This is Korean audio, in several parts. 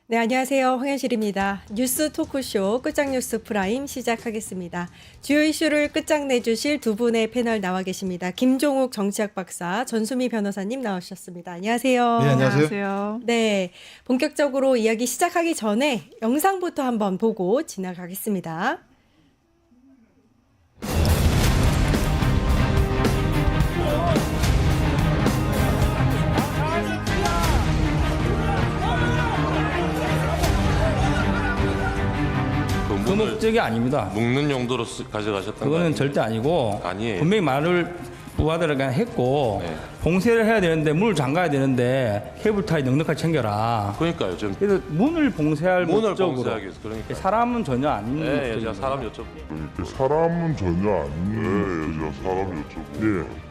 네, 안녕하세요. 황현실입니다. 뉴스 토크쇼 끝장뉴스 프라임 시작하겠습니다. 주요 이슈를 끝장내주실 두 분의 패널 나와 계십니다. 김종욱 정치학 박사, 전수미 변호사님 나오셨습니다. 안녕하세요. 네, 안녕하세요. 안녕하세요. 네, 본격적으로 이야기 시작하기 전에 영상부터 한번 보고 지나가겠습니다. 그 목적이 아닙니다. 묶는 용도로 가져가셨던 거 그거는 아니에요? 절대 아니고 아니에요. 분명히 말을 부하들에게 했고 네. 봉쇄를 해야 되는데 문을 잠가야 되는데 케이블타이 넉넉하게 챙겨라. 그러니까요. 좀 그래서 문을 봉쇄할 문을 목적으로 봉쇄하기 위해서 그러니까. 사람은 전혀 아닌 네, 목적입니다. 제가 사람 여쭤. 사람은 전혀 아니에요. 사람 여쭤보고. 예.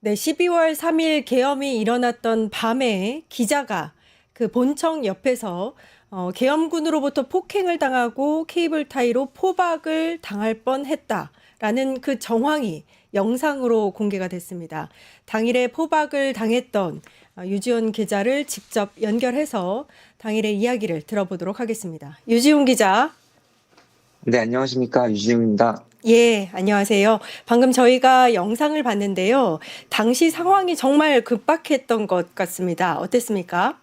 네, 12월 3일 계엄이 일어났던 밤에 기자가 그 본청 옆에서 계엄군으로부터 폭행을 당하고 케이블타이로 포박을 당할 뻔했다라는 그 정황이 영상으로 공개가 됐습니다. 당일에 포박을 당했던 유지훈 기자를 직접 연결해서 당일의 이야기를 들어보도록 하겠습니다. 유지훈 기자. 네, 안녕하십니까. 유지훈입니다. 예, 안녕하세요. 방금 저희가 영상을 봤는데요. 당시 상황이 정말 급박했던 것 같습니다. 어땠습니까?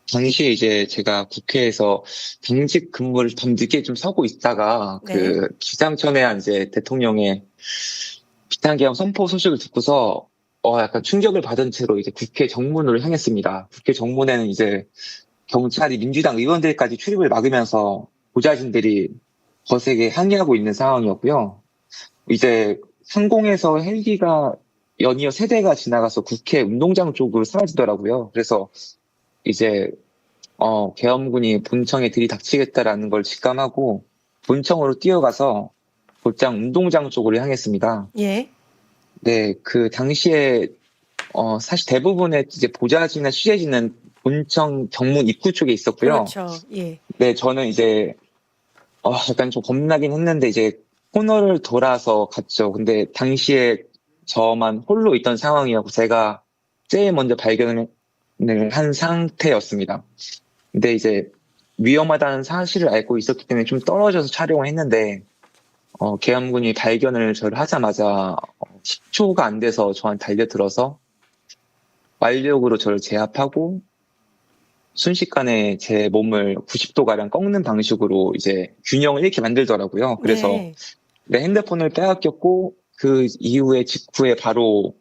당시에 이제 제가 국회에서 당직 근무를 더 늦게 좀 서고 있다가 네. 그 기상천외한 이제 대통령의 비탄계엄 선포 소식을 듣고서 약간 충격을 받은 채로 이제 국회 정문으로 향했습니다. 국회 정문에는 이제 경찰이 민주당 의원들까지 출입을 막으면서 보좌진들이 거세게 항의하고 있는 상황이었고요. 이제 상공에서 헬기가 연이어 3대가 지나가서 국회 운동장 쪽으로 사라지더라고요. 그래서 이제 계엄군이 본청에 들이닥치겠다라는 걸 직감하고 본청으로 뛰어가서 곧장 운동장 쪽으로 향했습니다. 예. 네, 그 당시에 사실 대부분의 이제 보좌진이나 취재진은 본청 정문 입구 쪽에 있었고요. 그렇죠. 예. 네, 저는 이제 약간 좀 겁나긴 했는데 이제 코너를 돌아서 갔죠. 근데 당시에 저만 홀로 있던 상황이었고 제가 제일 먼저 발견을 한 상태였습니다. 근데 이제 위험하다는 사실을 알고 있었기 때문에 좀 떨어져서 촬영을 했는데 계엄군이 발견을 저를 하자마자 10초가 안 돼서 저한테 달려들어서 완력으로 저를 제압하고 순식간에 제 몸을 90도가량 꺾는 방식으로 이제 균형을 잃게 만들더라고요. 그래서 네. 내 핸드폰을 빼앗겼고 그 이후에 직후에 바로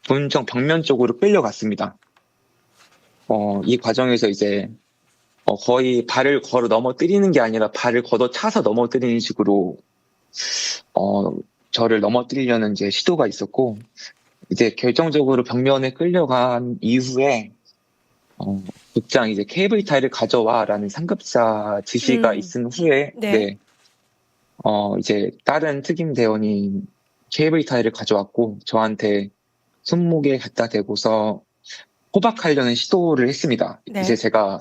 본청 벽면 쪽으로 끌려갔습니다. 이 과정에서 이제 거의 발을 걸어 넘어뜨리는 게 아니라 발을 걷어차서 넘어뜨리는 식으로 저를 넘어뜨리려는 이제 시도가 있었고, 이제 결정적으로 벽면에 끌려간 이후에 곧장 이제 케이블 타이를 가져와라는 상급자 지시가 있은 후에 네. 이제 다른 특임 대원이 케이블 타이를 가져왔고 저한테 손목에 갖다 대고서 호박하려는 시도를 했습니다. 네. 이제 제가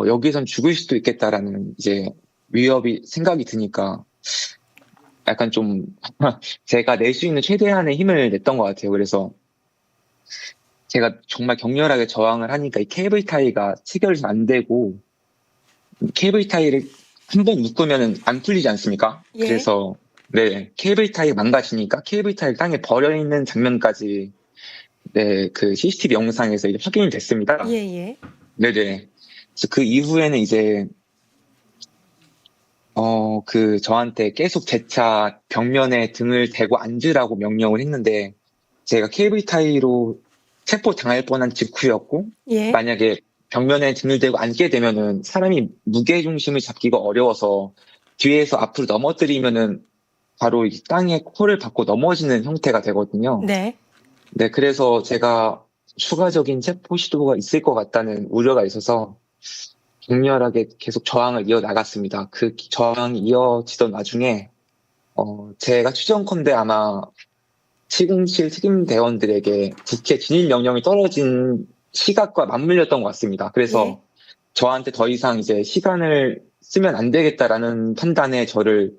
여기선 죽을 수도 있겠다라는 이제 생각이 드니까 약간 좀 제가 낼 수 있는 최대한의 힘을 냈던 것 같아요. 그래서 제가 정말 격렬하게 저항을 하니까 이 케이블 타이가 체결이 안 되고, 케이블 타이를 한 번 묶으면 안 풀리지 않습니까? 예. 그래서 네, 케이블 타이가 망가지니까 케이블 타이를 땅에 버려 있는 장면까지 네, 그 CCTV 영상에서 이제 확인이 됐습니다. 예. 네네. 그래서 그 이후에는 이제 그 저한테 계속 재차 벽면에 등을 대고 앉으라고 명령을 했는데, 제가 케이블 타이로 체포 당할 뻔한 직후였고, 예. 만약에 벽면에 등을 대고 앉게 되면은 사람이 무게 중심을 잡기가 어려워서 뒤에서 앞으로 넘어뜨리면은 바로 이 땅에 코를 박고 넘어지는 형태가 되거든요. 네. 네, 그래서 제가 추가적인 체포 시도가 있을 것 같다는 우려가 있어서 격렬하게 계속 저항을 이어나갔습니다. 그 저항이 이어지던 와중에 제가 추정컨대 아마 시궁실 특임대원들에게 국회 진입 명령이 떨어진 시각과 맞물렸던 것 같습니다. 그래서 예. 저한테 더 이상 이제 시간을 쓰면 안 되겠다라는 판단에 저를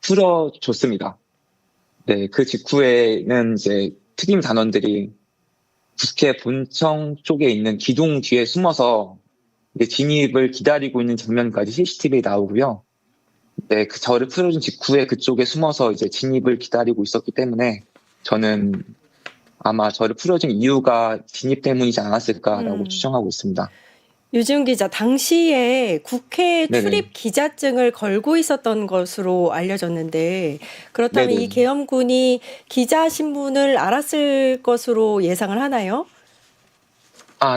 풀어줬습니다. 네, 그 직후에는 이제 특임 단원들이 국회 본청 쪽에 있는 기둥 뒤에 숨어서 이제 진입을 기다리고 있는 장면까지 CCTV에 나오고요. 네, 그 저를 풀어준 직후에 그쪽에 숨어서 이제 진입을 기다리고 있었기 때문에 저는 아마 저를 풀어준 이유가 진입 때문이지 않았을까라고 추정하고 있습니다. 유지훈 기자, 당시에 국회 네네. 출입 기자증을 걸고 있었던 것으로 알려졌는데, 그렇다면 네네. 이 계엄군이 기자 신분을 알았을 것으로 예상을 하나요?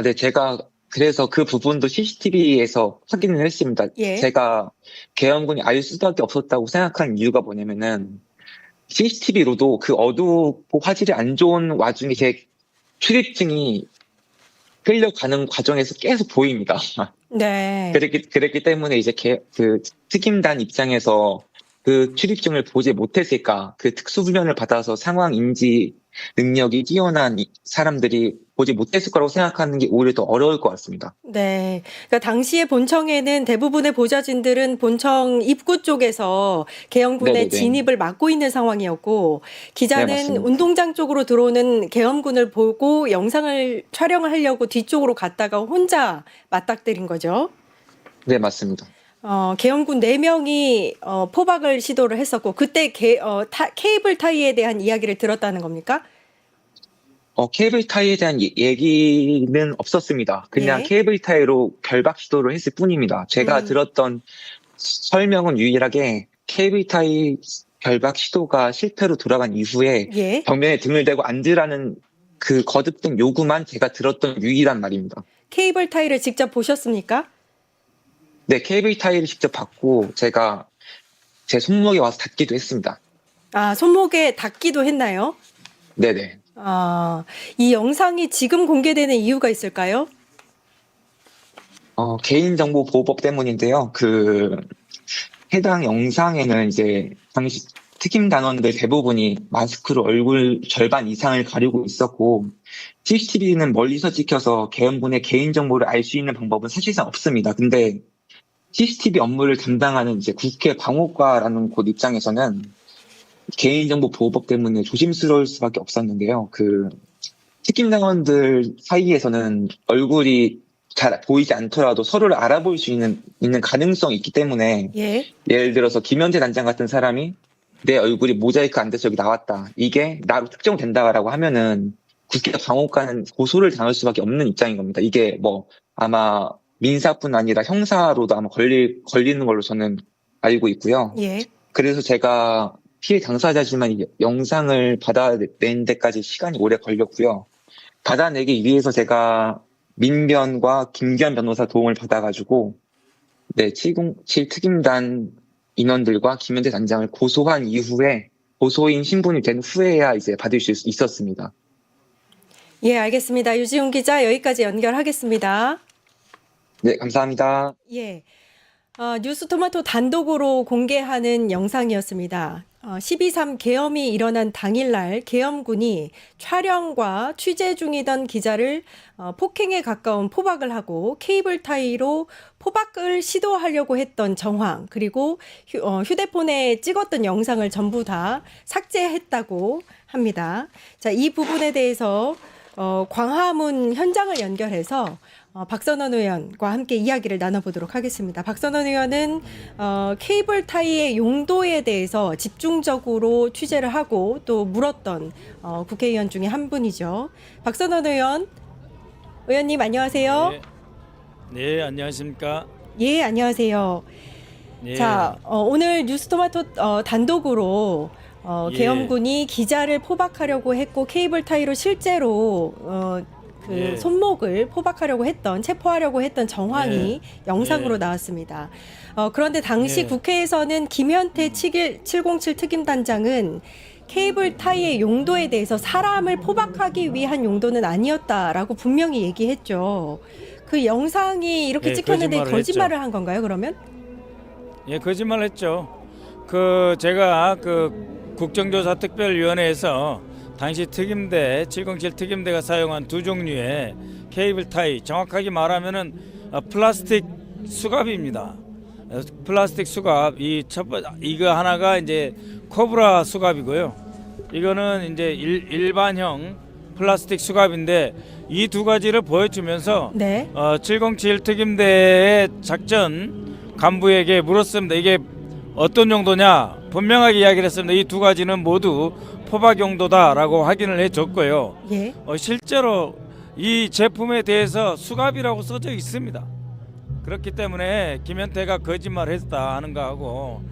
네, 제가 그래서 그 부분도 CCTV에서 확인을 했습니다. 예. 제가 계엄군이 알 수밖에 없었다고 생각한 이유가 뭐냐면은 CCTV로도 그 어둡고 화질이 안 좋은 와중에 제 출입증이 끌려가는 과정에서 계속 보입니다. 네. 그랬기 때문에 이제 그 특임단 입장에서 그 출입증을 보지 못했을까, 그 특수훈련을 받아서 상황 인지 능력이 뛰어난 사람들이 보지 못했을 거라고 생각하는 게 오히려 더 어려울 것 같습니다. 네. 그러니까 당시에 본청에는 대부분의 보좌진들은 본청 입구 쪽에서 계엄군의 네네네. 진입을 막고 있는 상황이었고, 기자는 네, 맞습니다. 운동장 쪽으로 들어오는 계엄군을 보고 영상을 촬영을 하려고 뒤쪽으로 갔다가 혼자 맞닥뜨린 거죠. 네, 맞습니다. 계엄군 4명이 포박을 시도를 했었고, 그때 케이블 타이에 대한 이야기를 들었다는 겁니까? 케이블 타이에 대한 얘기는 없었습니다. 그냥 예. 케이블 타이로 결박 시도를 했을 뿐입니다. 제가 음. 들었던 설명은 유일하게 케이블 타이 결박 시도가 실패로 돌아간 이후에 예. 벽면에 등을 대고 앉으라는 그 거듭된 요구만 제가 들었던 유일한 말입니다. 케이블 타이를 직접 보셨습니까? 네, 케이블 타이를 직접 받고 제가 제 손목에 와서 닿기도 했습니다. 손목에 닿기도 했나요? 네네. 이 영상이 지금 공개되는 이유가 있을까요? 개인정보보호법 때문인데요. 해당 영상에는 이제 당시 특임 단원들 대부분이 마스크로 얼굴 절반 이상을 가리고 있었고, CCTV는 멀리서 찍혀서 계엄군의 개인정보를 알 수 있는 방법은 사실상 없습니다. 근데 CCTV 업무를 담당하는 이제 국회 방호과라는 곳 입장에서는 개인정보 보호법 때문에 조심스러울 수밖에 없었는데요. 특임 단원들 사이에서는 얼굴이 잘 보이지 않더라도 서로를 알아볼 수 있는 가능성이 있기 때문에, 예. 예를 들어서 김현재 단장 같은 사람이 내 얼굴이 모자이크 안 돼서 여기 나왔다, 이게 나로 특정된다라고 하면은 국회 방호과는 고소를 당할 수밖에 없는 입장인 겁니다. 이게 아마 민사뿐 아니라 형사로도 아마 걸리는 걸로 저는 알고 있고요. 예. 그래서 제가 피해 당사자지만 이 영상을 받아낸 데까지 시간이 오래 걸렸고요. 받아내기 위해서 제가 민변과 김기현 변호사 도움을 받아가지고 네, 707 특임단 인원들과 김현태 단장을 고소한 이후에 고소인 신분이 된 후에야 이제 받을 수 있었습니다. 예, 알겠습니다. 유지훈 기자 여기까지 연결하겠습니다. 네, 감사합니다. 예. 뉴스토마토 단독으로 공개하는 영상이었습니다. 12.3 계엄이 일어난 당일날 계엄군이 촬영과 취재 중이던 기자를 폭행에 가까운 포박을 하고 케이블 타이로 포박을 시도하려고 했던 정황, 그리고 휴대폰에 찍었던 영상을 전부 다 삭제했다고 합니다. 자, 이 부분에 대해서 광화문 현장을 연결해서 박선원 의원과 함께 이야기를 나눠보도록 하겠습니다. 박선원 의원은 케이블 타이의 용도에 대해서 집중적으로 취재를 하고 또 물었던 국회의원 중에 한 분이죠. 박선원 의원님 안녕하세요. 네, 안녕하십니까? 예, 안녕하세요. 네. 자, 오늘 뉴스토마토 단독으로 예. 계엄군이 기자를 포박하려고 했고 케이블 타이로 실제로 예. 손목을 포박하려고 했던, 체포하려고 했던 정황이 영상으로 예. 나왔습니다. 그런데 당시 예. 국회에서는 김현태 707 특임단장은 케이블 타이의 용도에 대해서 사람을 포박하기 위한 용도는 아니었다라고 분명히 얘기했죠. 그 영상이 이렇게 예, 찍혔는데 거짓말을 거짓말을 한 건가요, 그러면? 예, 거짓말했죠. 제가 국정조사특별위원회에서 당시 특임대 707 특임대가 사용한 두 종류의 케이블 타이, 정확하게 말하면은 플라스틱 수갑입니다. 플라스틱 수갑, 이거 하나가 이제 코브라 수갑이고요. 이거는 이제 일반형 플라스틱 수갑인데 이 두 가지를 보여주면서 네. 707 특임대의 작전 간부에게 물었습니다. 이게 어떤 용도냐? 분명하게 이야기를 했습니다. 이 두 가지는 모두 포박 용도다라고 확인을 해줬고요. 예. 실제로 이 제품에 대해서 수갑이라고 써져 있습니다. 그렇기 때문에 김현태가 거짓말을 했다 하는 거하고,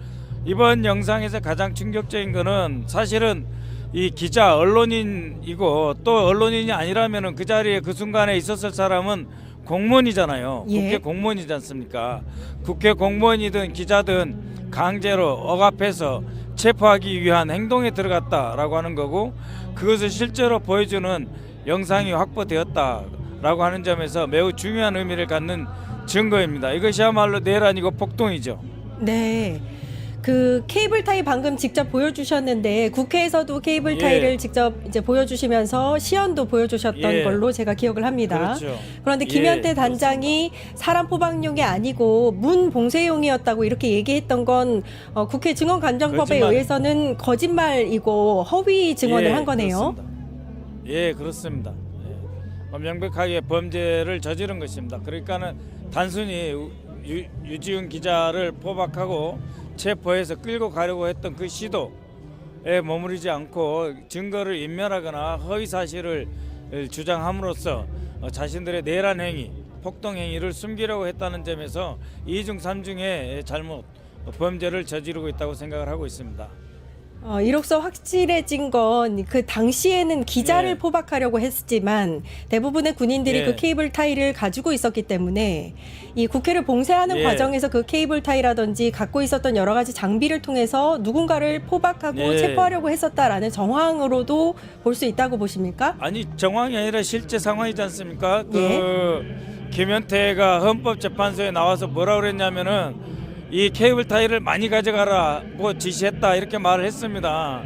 이번 영상에서 가장 충격적인 거는 사실은 이 기자 언론인이고 또 언론인이 아니라면은 그 자리에 그 순간에 있었을 사람은 공무원이잖아요. 예. 국회 공무원이지 않습니까? 국회 공무원이든 기자든 강제로 억압해서 체포하기 위한 행동에 들어갔다라고 하는 거고, 그것을 실제로 보여주는 영상이 확보되었다라고 하는 점에서 매우 중요한 의미를 갖는 증거입니다. 이것이야말로 내란이고 폭동이죠. 네. 그 케이블 타이 방금 직접 보여주셨는데 국회에서도 케이블 예. 타이를 직접 이제 보여주시면서 시연도 보여주셨던 예. 걸로 제가 기억을 합니다. 그렇죠. 그런데 예, 김현태 단장이 사람 포박용이 아니고 문 봉쇄용이었다고 이렇게 얘기했던 건 국회 증언감정법에 거짓말. 의해서는 거짓말이고 허위 증언을 한 거네요. 그렇습니다. 예, 그렇습니다. 예. 명백하게 범죄를 저지른 것입니다. 그러니까는 단순히 유지훈 기자를 포박하고 체포해서 끌고 가려고 했던 그 시도에 머무르지 않고 증거를 인멸하거나 허위 사실을 주장함으로써 자신들의 내란 행위, 폭동 행위를 숨기려고 했다는 점에서 2중 3중의 잘못, 범죄를 저지르고 있다고 생각을 하고 있습니다. 이로써 확실해진 건 그 당시에는 기자를 예. 포박하려고 했지만 대부분의 군인들이 예. 그 케이블 타이를 가지고 있었기 때문에 이 국회를 봉쇄하는 예. 과정에서 그 케이블 타이라든지 갖고 있었던 여러 가지 장비를 통해서 누구가를 포박하고 예. 체포하려고 했었다라는 정황으로도 볼 수 있다고 보십니까? 아니, 정황이 아니라 실제 상황이지 않습니까? 예. 김현태가 헌법재판소에 나와서 뭐라 그랬냐면은 이 케이블 타이를 많이 가져가라고 지시했다 이렇게 말을 했습니다.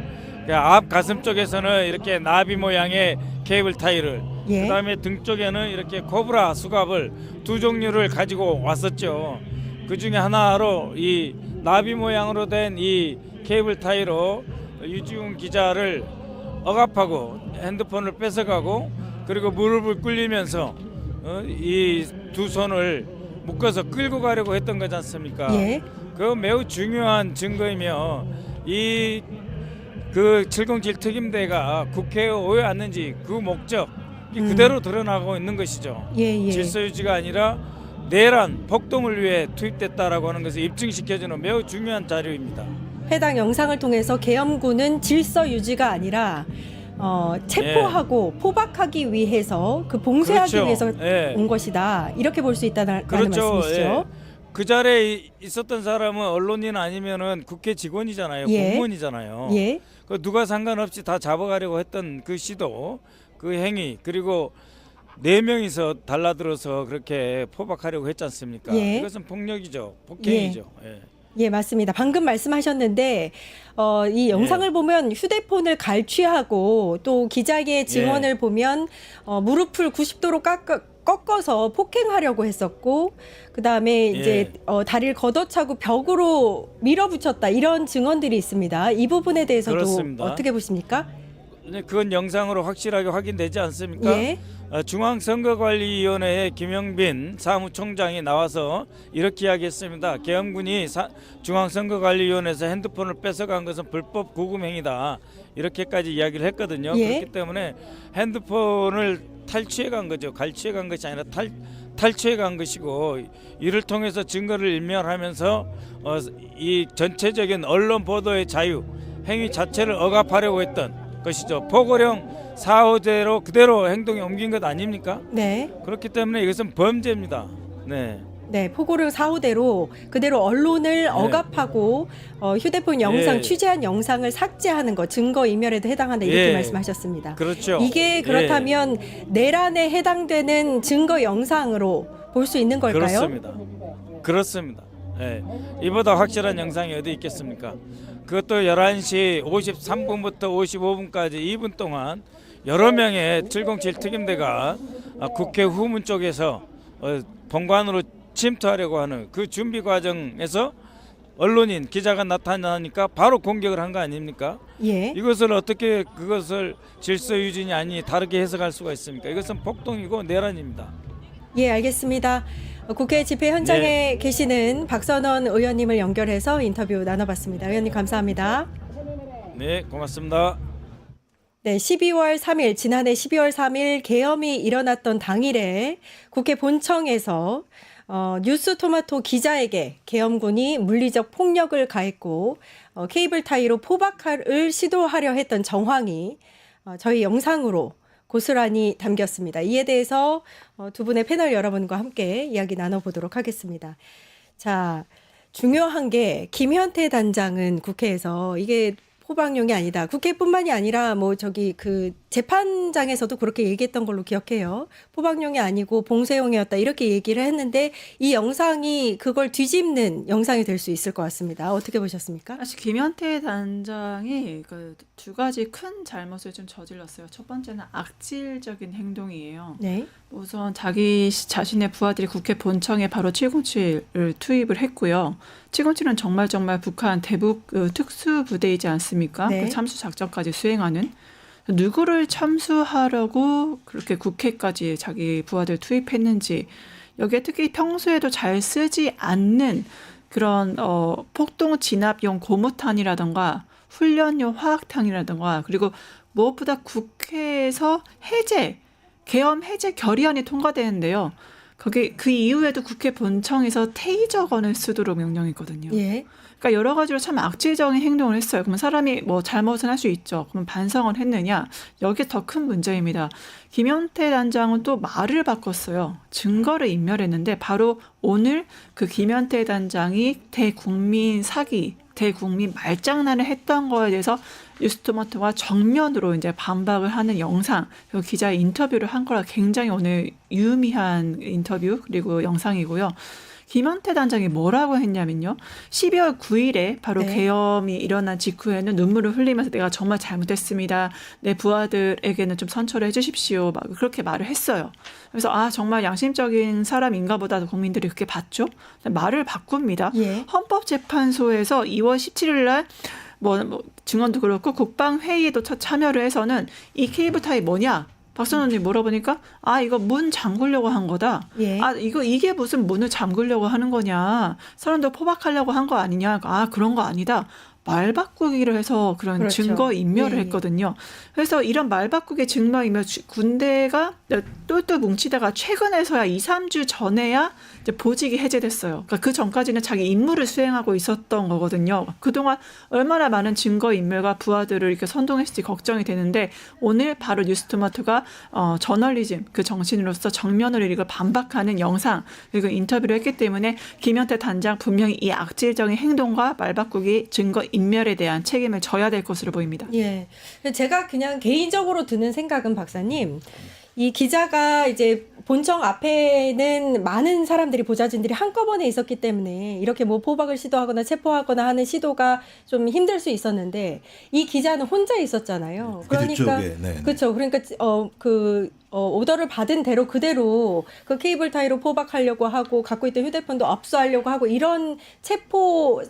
앞 가슴 쪽에서는 이렇게 나비 모양의 케이블 타이를, 예. 그다음에 등 쪽에는 이렇게 코브라 수갑을 두 종류를 가지고 왔었죠. 그 중에 하나로 이 나비 모양으로 된 이 케이블 타이로 유지훈 기자를 억압하고 핸드폰을 뺏어가고, 그리고 무릎을 꿇리면서 이 두 손을 묶어서 끌고 가려고 했던 거지 않습니까? 예. 그 매우 중요한 증거이며, 그 707 특임대가 국회에 왜 왔는지 그 목적이 그대로 드러나고 있는 것이죠. 예, 예. 질서 유지가 아니라 내란 폭동을 위해 투입됐다라고 하는 것을 입증시켜주는 매우 중요한 자료입니다. 해당 영상을 통해서 계엄군은 질서 유지가 아니라 체포하고 포박하기 위해서 그 봉쇄하기 그렇죠. 위해서 예. 온 것이다. 이렇게 볼 수 있다는 그렇죠. 말씀이시죠? 예. 그 자리에 있었던 사람은 언론인 아니면은 국회 직원이잖아요. 예. 공무원이잖아요. 예. 그 누가 상관없이 다 잡아가려고 했던 그 시도, 그 행위, 그리고 4명이서 달라들어서 그렇게 포박하려고 했지 않습니까? 예. 이것은 폭력이죠. 폭행이죠. 예. 예, 맞습니다. 방금 말씀하셨는데 이 영상을 보면 휴대폰을 갈취하고 또 기자의 증언을 보면 무릎을 90도로 꺾어서 폭행하려고 했었고 그다음에 이제 다리를 걷어차고 벽으로 밀어붙였다 이런 증언들이 있습니다. 이 부분에 대해서도 그렇습니다. 어떻게 보십니까? 그건 영상으로 확실하게 확인되지 않습니까? 예. 중앙선거관리위원회의 김영빈 사무총장이 나와서 이렇게 이야기했습니다. 계엄군이 중앙선거관리위원회에서 핸드폰을 뺏어간 것은 불법 구금행위다. 이렇게까지 이야기를 했거든요. 예. 그렇기 때문에 핸드폰을 탈취해 간 거죠. 갈취해 간 것이 아니라 탈취해 간 것이고 이를 통해서 증거를 인멸하면서 이 전체적인 언론 보도의 자유 행위 자체를 억압하려고 했던 것이죠. 포고령 4호대로 그대로 행동이 옮긴 것 아닙니까? 네. 그렇기 때문에 이것은 범죄입니다. 네. 네, 포고령 4호대로 그대로 언론을 억압하고 휴대폰 영상 취재한 영상을 삭제하는 것 증거 인멸에도 해당한다 이렇게 말씀하셨습니다. 그렇죠. 이게 그렇다면 내란에 해당되는 증거 영상으로 볼 수 있는 걸까요? 그렇습니다. 그렇습니다. 예. 이보다 확실한 영상이 어디 있겠습니까? 그것도 11시 53분부터 55분까지 2분 동안 여러 명의 707 특임대가 국회 후문 쪽에서 본관으로 침투하려고 하는 그 준비 과정에서 언론인 기자가 나타나니까 바로 공격을 한 거 아닙니까? 예. 이것을 어떻게 그것을 질서 유지니 아니 다르게 해석할 수가 있습니까? 이것은 폭동이고 내란입니다. 예, 알겠습니다. 국회 집회 현장에 계시는 박선원 의원님을 연결해서 인터뷰 나눠봤습니다. 의원님 감사합니다. 네, 고맙습니다. 네, 12월 3일 지난해 12월 3일 계엄이 일어났던 당일에 국회 본청에서 뉴스토마토 기자에게 계엄군이 물리적 폭력을 가했고 케이블 타이로 포박을 시도하려 했던 정황이 저희 영상으로 고스란히 담겼습니다. 이에 대해서 두 분의 패널 여러분과 함께 이야기 나눠보도록 하겠습니다. 자, 중요한 게 김현태 단장은 국회에서 이게 포박용이 아니다. 국회뿐만이 아니라 그 재판장에서도 그렇게 얘기했던 걸로 기억해요. 포박용이 아니고 봉쇄용이었다 이렇게 얘기를 했는데 이 영상이 그걸 뒤집는 영상이 될 수 있을 것 같습니다. 어떻게 보셨습니까? 사실 김현태 단장이 그 두 가지 큰 잘못을 좀 저질렀어요. 첫 번째는 악질적인 행동이에요. 네. 우선 자기 자신의 부하들이 국회 본청에 바로 707을 투입을 했고요. 707은 정말 북한 대북 특수부대이지 않습니까? 네. 그 참수 작전까지 수행하는 누구를 참수하려고 그렇게 국회까지 자기 부하들 투입했는지 여기에 특히 평소에도 잘 쓰지 않는 그런 폭동 진압용 고무탄이라던가 훈련용 화학탄이라던가 그리고 무엇보다 국회에서 계엄 해제 결의안이 통과되는데요. 거기 그 이후에도 국회 본청에서 테이저건을 쓰도록 명령했거든요. 예. 그러니까 여러 가지로 참 악질적인 행동을 했어요. 그러면 사람이 잘못은 할 수 있죠. 그러면 반성을 했느냐? 여기에 더 큰 문제입니다. 김현태 단장은 또 말을 바꿨어요. 증거를 인멸했는데 바로 오늘 그 김현태 단장이 대국민 사기, 대국민 말장난을 했던 거에 대해서 뉴스토마토가 정면으로 이제 반박을 하는 영상, 그리고 기자의 인터뷰를 한 거라 굉장히 오늘 유의미한 인터뷰 그리고 영상이고요. 김현태 단장이 뭐라고 했냐면요. 12월 9일에 바로 계엄이 일어난 직후에는 눈물을 흘리면서 내가 정말 잘못했습니다. 내 부하들에게는 좀 선처를 해주십시오. 막 그렇게 말을 했어요. 그래서 정말 양심적인 사람인가 보다 국민들이 그렇게 봤죠. 말을 바꿉니다. 예. 헌법재판소에서 2월 17일 날 증언도 그렇고 국방회의에도 참여를 해서는 이 케이블타이 뭐냐? 박선원님 물어보니까 이거 문 잠그려고 한 거다. 예. 이게 무슨 문을 잠그려고 하는 거냐. 사람들 포박하려고 한 거 아니냐. 그런 거 아니다. 말 바꾸기를 해서 그런 그렇죠. 증거 인멸을 예, 예. 했거든요. 그래서 이런 말 바꾸기 증거 인멸 군대가 똘똘 뭉치다가 최근에서야 2, 3주 전에야 이제 보직이 해제됐어요. 그러니까 그 전까지는 자기 임무를 수행하고 있었던 거거든요. 그동안 얼마나 많은 증거 인멸과 부하들을 이렇게 선동했을지 걱정이 되는데 오늘 바로 뉴스토마토가 저널리즘 그 정신으로서 정면으로 이걸 반박하는 영상 그리고 인터뷰를 했기 때문에 김현태 단장 분명히 이 악질적인 행동과 말 바꾸기 증거 인멸에 대한 책임을 져야 될 것으로 보입니다. 예. 제가 그냥 개인적으로 드는 생각은 박사님, 이 기자가 이제 본청 앞에는 많은 사람들이 보좌진들이 한꺼번에 있었기 때문에 이렇게 뭐 포박을 시도하거나 체포하거나 하는 시도가 좀 힘들 수 있었는데 이 기자는 혼자 있었잖아요. 그 그러니까 뒤쪽에, 네. 그렇죠. 그러니까 오더를 받은 대로 그대로 그 케이블 타이로 포박하려고 하고 갖고 있던 휴대폰도 압수하려고 하고 이런 체포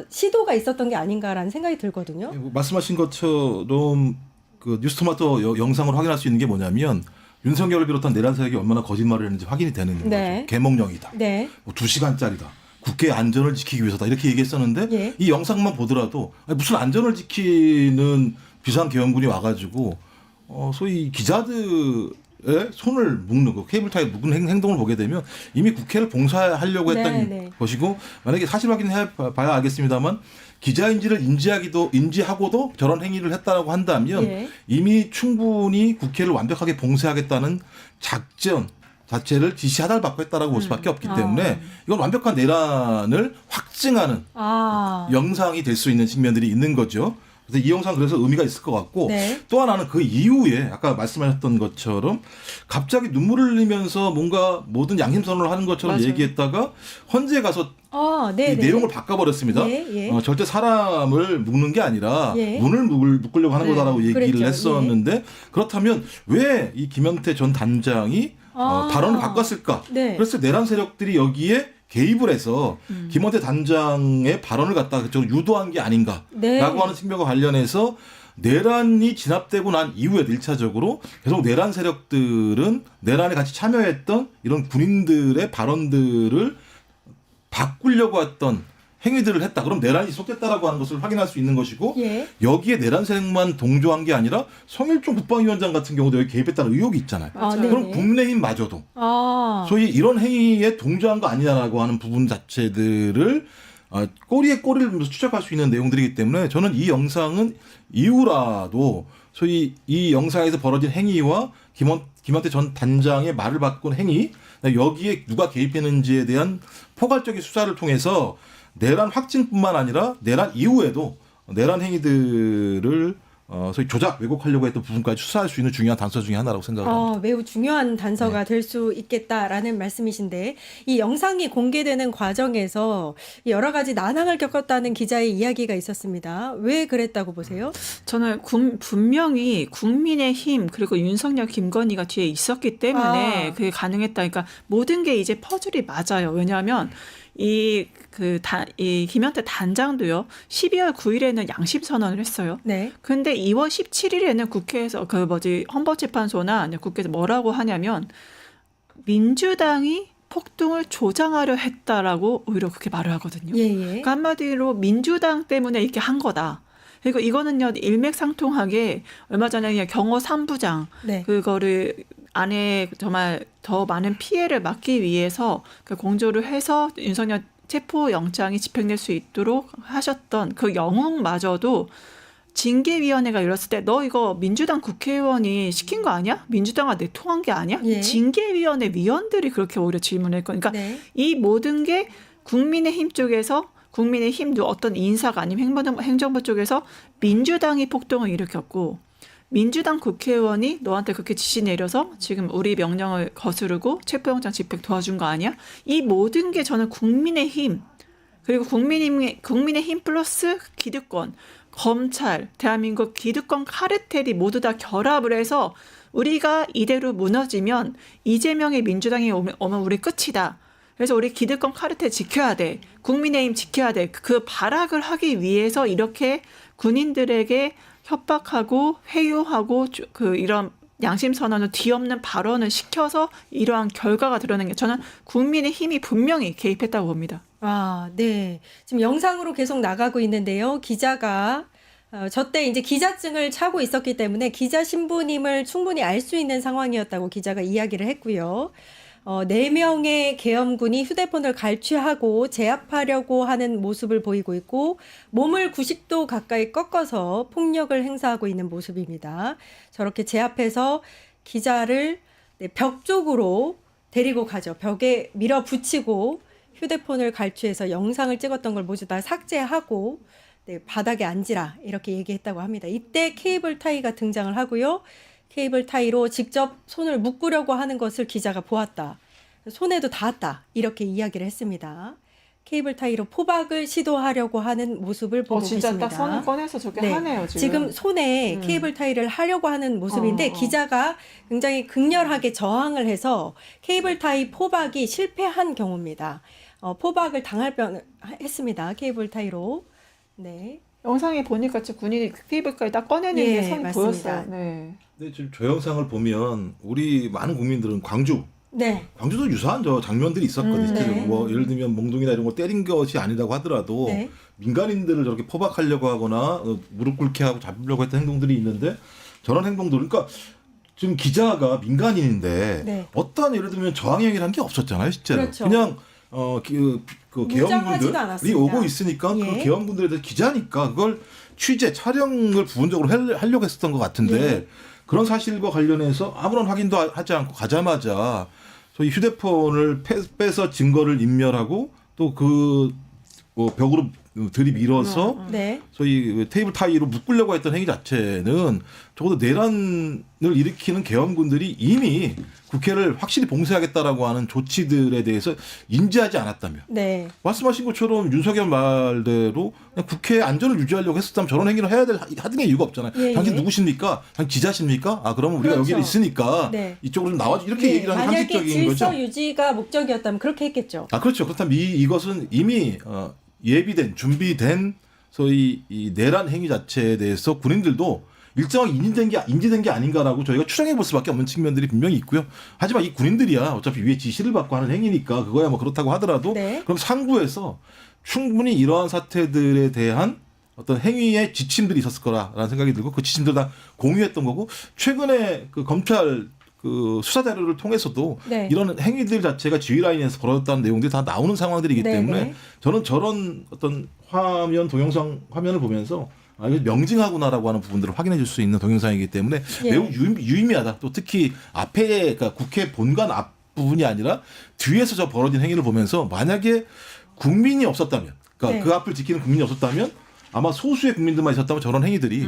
시도가 있었던 게 아닌가라는 생각이 들거든요. 말씀하신 것처럼 그 뉴스토마토 영상을 확인할 수 있는 게 뭐냐면 윤석열을 비롯한 내란 세력이 얼마나 거짓말을 했는지 확인이 되는 네. 거죠. 개몽령이다. 네. 뭐 2시간짜리다. 국회 안전을 지키기 위해서다. 이렇게 얘기했었는데 예. 이 영상만 보더라도 아니, 무슨 안전을 지키는 비상계엄군이 와가지고 소위 기자들의 손을 묶는 거 케이블 타이에 묶는 행동을 보게 되면 이미 국회를 봉사하려고 했던 네, 네. 것이고 만약에 사실 확인해 봐야 알겠습니다만 기자인지를 인지하고도 저런 행위를 했다라고 한다면 예. 이미 충분히 국회를 완벽하게 봉쇄하겠다는 작전 자체를 지시하달받고 했다라고 볼 수밖에 없기 때문에 이건 완벽한 내란을 확증하는 영상이 될 수 있는 측면들이 있는 거죠. 그래서 이 영상 그래서 의미가 있을 것 같고 네. 또 하나는 그 이후에 아까 말씀하셨던 것처럼 갑자기 눈물을 흘리면서 뭔가 모든 양심선언을 하는 것처럼 맞아요. 얘기했다가 헌재에 가서 네, 이 내용을 바꿔버렸습니다. 예, 예. 절대 사람을 묶는 게 아니라 예. 눈을 묶으려고 하는 네, 거다라고 얘기를 그랬죠. 했었는데 그렇다면 왜 이 김현태 전 단장이 발언을 바꿨을까? 네. 그래서 내란 세력들이 여기에 개입을 해서 김현태 단장의 발언을 갖다가 유도한 게 아닌가라고 네. 하는 측면과 관련해서 내란이 진압되고 난 이후에 1차적으로 계속 내란 세력들은 내란에 같이 참여했던 이런 군인들의 발언들을 바꾸려고 했던 행위들을 했다. 그럼 내란이 지속됐다라고 하는 것을 확인할 수 있는 것이고 예. 여기에 내란 세력만 동조한 게 아니라 성일종 국방위원장 같은 경우도 여기 개입했다는 의혹이 있잖아요. 네네. 그럼 국민의힘마저도 아. 소위 이런 행위에 동조한 거 아니냐라고 하는 부분 자체들을 꼬리에 꼬리를 물면서 추적할 수 있는 내용들이기 때문에 저는 이 영상은 이후라도 소위 이 영상에서 벌어진 행위와 김현태 전 단장의 말을 바꾼 행위 여기에 누가 개입했는지에 대한 포괄적인 수사를 통해서 내란 확증뿐만 아니라 내란 이후에도 내란 행위들을 소위 조작 왜곡하려고 했던 부분까지 수사할 수 있는 중요한 단서 중에 하나라고 생각합니다. 매우 중요한 단서가 될 수 있겠다라는 말씀이신데 이 영상이 공개되는 과정에서 여러 가지 난항을 겪었다는 기자의 이야기가 있었습니다. 왜 그랬다고 보세요? 저는 분명히 국민의힘 그리고 윤석열, 김건희가 뒤에 있었기 때문에 그게 가능했다. 그러니까 모든 게 이제 퍼즐이 맞아요. 왜냐하면 이 김현태 단장도요. 12월 9일에는 양심 선언을 했어요. 네. 근데 2월 17일에는 국회에서 헌법재판소나 국회에서 뭐라고 하냐면 민주당이 폭동을 조장하려 했다라고 오히려 그렇게 말을 하거든요. 예. 그러니까 한마디로 민주당 때문에 이렇게 한 거다. 그리고 이거는요 일맥상통하게 얼마 전에 그냥 경호 3부장 네. 그거를 안에 정말 더 많은 피해를 막기 위해서 공조를 해서 윤석열 체포 영장이 집행될 수 있도록 하셨던 그 영웅마저도 징계위원회가 열렸을 때 너 이거 민주당 국회의원이 시킨 거 아니야? 민주당과 내통한 게 아니야? 예. 징계위원회 위원들이 그렇게 오히려 질문을 했거든요. 그러니까 네. 이 모든 게 국민의힘 쪽에서 국민의힘도 어떤 인사가 아니면 행정부 쪽에서 민주당이 폭동을 일으켰고 민주당 국회의원이 너한테 그렇게 지시 내려서 지금 우리 명령을 거스르고 체포영장 집행 도와준 거 아니야? 이 모든 게 저는 국민의힘 그리고 국민의힘 플러스 기득권, 검찰, 대한민국 기득권 카르텔이 모두 다 결합을 해서 우리가 이대로 무너지면 이재명의 민주당이 오면 우리 끝이다. 그래서 우리 기득권 카르텔 지켜야 돼. 국민의힘 지켜야 돼. 그 발악을 하기 위해서 이렇게 군인들에게 협박하고 회유하고 이런 양심 선언을 뒤엎는 발언을 시켜서 이러한 결과가 드러난 게 저는 국민의힘이 분명히 개입했다고 봅니다. 아, 네. 지금 영상으로 계속 나가고 있는데요. 기자가 저때 이제 기자증을 차고 있었기 때문에 기자 신분임을 충분히 알 수 있는 상황이었다고 기자가 이야기를 했고요. 4명의 계엄군이 휴대폰을 갈취하고 제압하려고 하는 모습을 보이고 있고 몸을 90도 가까이 꺾어서 폭력을 행사하고 있는 모습입니다. 저렇게 제압해서 기자를 벽 쪽으로 데리고 가죠. 벽에 밀어붙이고 휴대폰을 갈취해서 영상을 찍었던 걸 모두 다 삭제하고 바닥에 앉으라 이렇게 얘기했다고 합니다. 이때 케이블 타이가 등장을 하고요. 케이블 타이로 직접 손을 묶으려고 하는 것을 기자가 보았다. 손에도 닿았다. 이렇게 이야기를 했습니다. 케이블 타이로 포박을 시도하려고 하는 모습을 보고 진짜 계십니다. 딱 손을 꺼내서 저렇게 네. 하네요. 지금 손에 케이블 타이를 하려고 하는 모습인데 기자가 굉장히 극렬하게 저항을 해서 케이블 타이 포박이 실패한 경우입니다. 포박을 당할 뻔했습니다. 케이블 타이로. 네. 영상에 보니까 진짜 군인이 케이블까지 딱 꺼내는 예, 게 선이 맞습니다. 보였어요. 네. 근데 지금 저 영상을 보면 우리 많은 국민들은 네. 광주도 유사한 저 장면들이 있었거든요. 실제로 네. 뭐 예를 들면 몽둥이나 이런 거 때린 것이 아니라고 하더라도 네. 민간인들을 저렇게 포박하려고 하거나 무릎 꿇게 하고 잡으려고 했던 행동들이 있는데 저런 행동들 그러니까 지금 기자가 민간인인데 네. 어떠한 예를 들면 저항행위라는 게 없었잖아요, 실제로. 그렇죠. 그냥 그 무장하지도 계엄군들이 않았습니다. 오고 있으니까 예. 그 계엄군들에 대해서 기자니까 그걸 취재, 촬영을 부분적으로 하려고 했었던 것 같은데 네. 그런 사실과 관련해서 아무런 확인도 하지 않고 가자마자 소위 휴대폰을 빼서 증거를 인멸하고 또 그 벽으로 들이밀어서 네. 소위 테이블 타이로 묶으려고 했던 행위 자체는 적어도 내란을 일으키는 계엄군들이 이미 국회를 확실히 봉쇄하겠다라고 하는 조치들에 대해서 인지하지 않았다면 네. 말씀하신 것처럼 윤석열 말대로 그냥 국회의 안전을 유지하려고 했었다면 저런 행위를 해야 될 하등의 이유가 없잖아요. 예, 당신 예. 누구십니까? 당신 기자십니까? 아 그러면 우리가 그렇죠. 여기 있으니까 네. 이쪽으로 좀 나와줘 이렇게 예, 얘기를 하는 만약에 상식적인 거죠. 질서 유지가 목적이었다면 그렇게 했겠죠. 아 그렇죠. 그렇다면 이것은 이미 예비된 준비된 소위 이 내란 행위 자체에 대해서 군인들도 일정하게 인지된 게 아닌가라고 저희가 추정해 볼 수밖에 없는 측면들이 분명히 있고요. 하지만 이 군인들이야 어차피 위에 지시를 받고 하는 행위니까 그거야 뭐 그렇다고 하더라도 네. 그럼 상부에서 충분히 이러한 사태들에 대한 어떤 행위의 지침들이 있었을 거라라는 생각이 들고 그 지침들 다 공유했던 거고 최근에 그 검찰 그 수사 자료를 통해서도 네. 이런 행위들 자체가 지휘 라인에서 벌어졌다는 내용들이 다 나오는 상황들이기 네, 때문에 네. 저는 저런 어떤 동영상 화면을 보면서 아, 이거 명징하구나라고 하는 부분들을 확인해 줄 수 있는 동영상이기 때문에 예. 매우 유의미하다. 또 특히 앞에 그러니까 국회 본관 앞부분이 아니라 뒤에서 저 벌어진 행위를 보면서 만약에 국민이 없었다면 그러니까 네. 그 앞을 지키는 국민이 없었다면 아마 소수의 국민들만 있었다면 저런 행위들이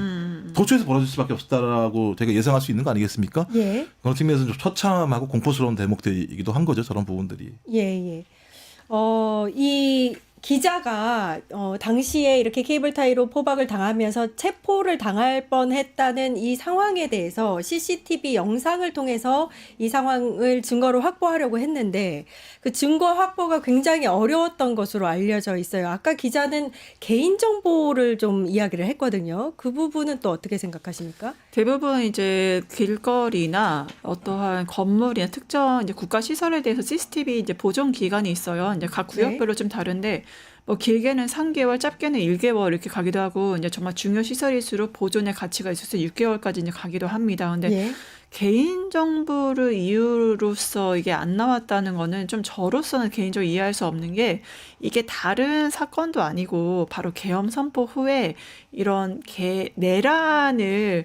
도처에서 벌어질 수밖에 없었다라고 제가 예상할 수 있는 거 아니겠습니까? 예. 그런 측면에서 좀 처참하고 공포스러운 대목들이기도 한 거죠. 저런 부분들이. 예, 예. 이 기자가 당시에 이렇게 케이블 타이로 포박을 당하면서 체포를 당할 뻔했다는 이 상황에 대해서 CCTV 영상을 통해서 이 상황을 증거로 확보하려고 했는데 그 증거 확보가 굉장히 어려웠던 것으로 알려져 있어요. 아까 기자는 개인정보를 좀 이야기를 했거든요. 그 부분은 또 어떻게 생각하십니까? 대부분 이제 길거리나 어떠한 건물이나 특정 이제 국가 시설에 대해서 CCTV 이제 보존 기간이 있어요. 이제 각 구역별로 좀 다른데 뭐 길게는 3개월, 짧게는 1개월 이렇게 가기도 하고 이제 정말 중요 시설일수록 보존의 가치가 있어서 6개월까지 이제 가기도 합니다. 근데 예. 개인 정보를 이유로서 이게 안 나왔다는 거는 좀 저로서는 개인적으로 이해할 수 없는 게 이게 다른 사건도 아니고 바로 계엄 선포 후에 이런 내란을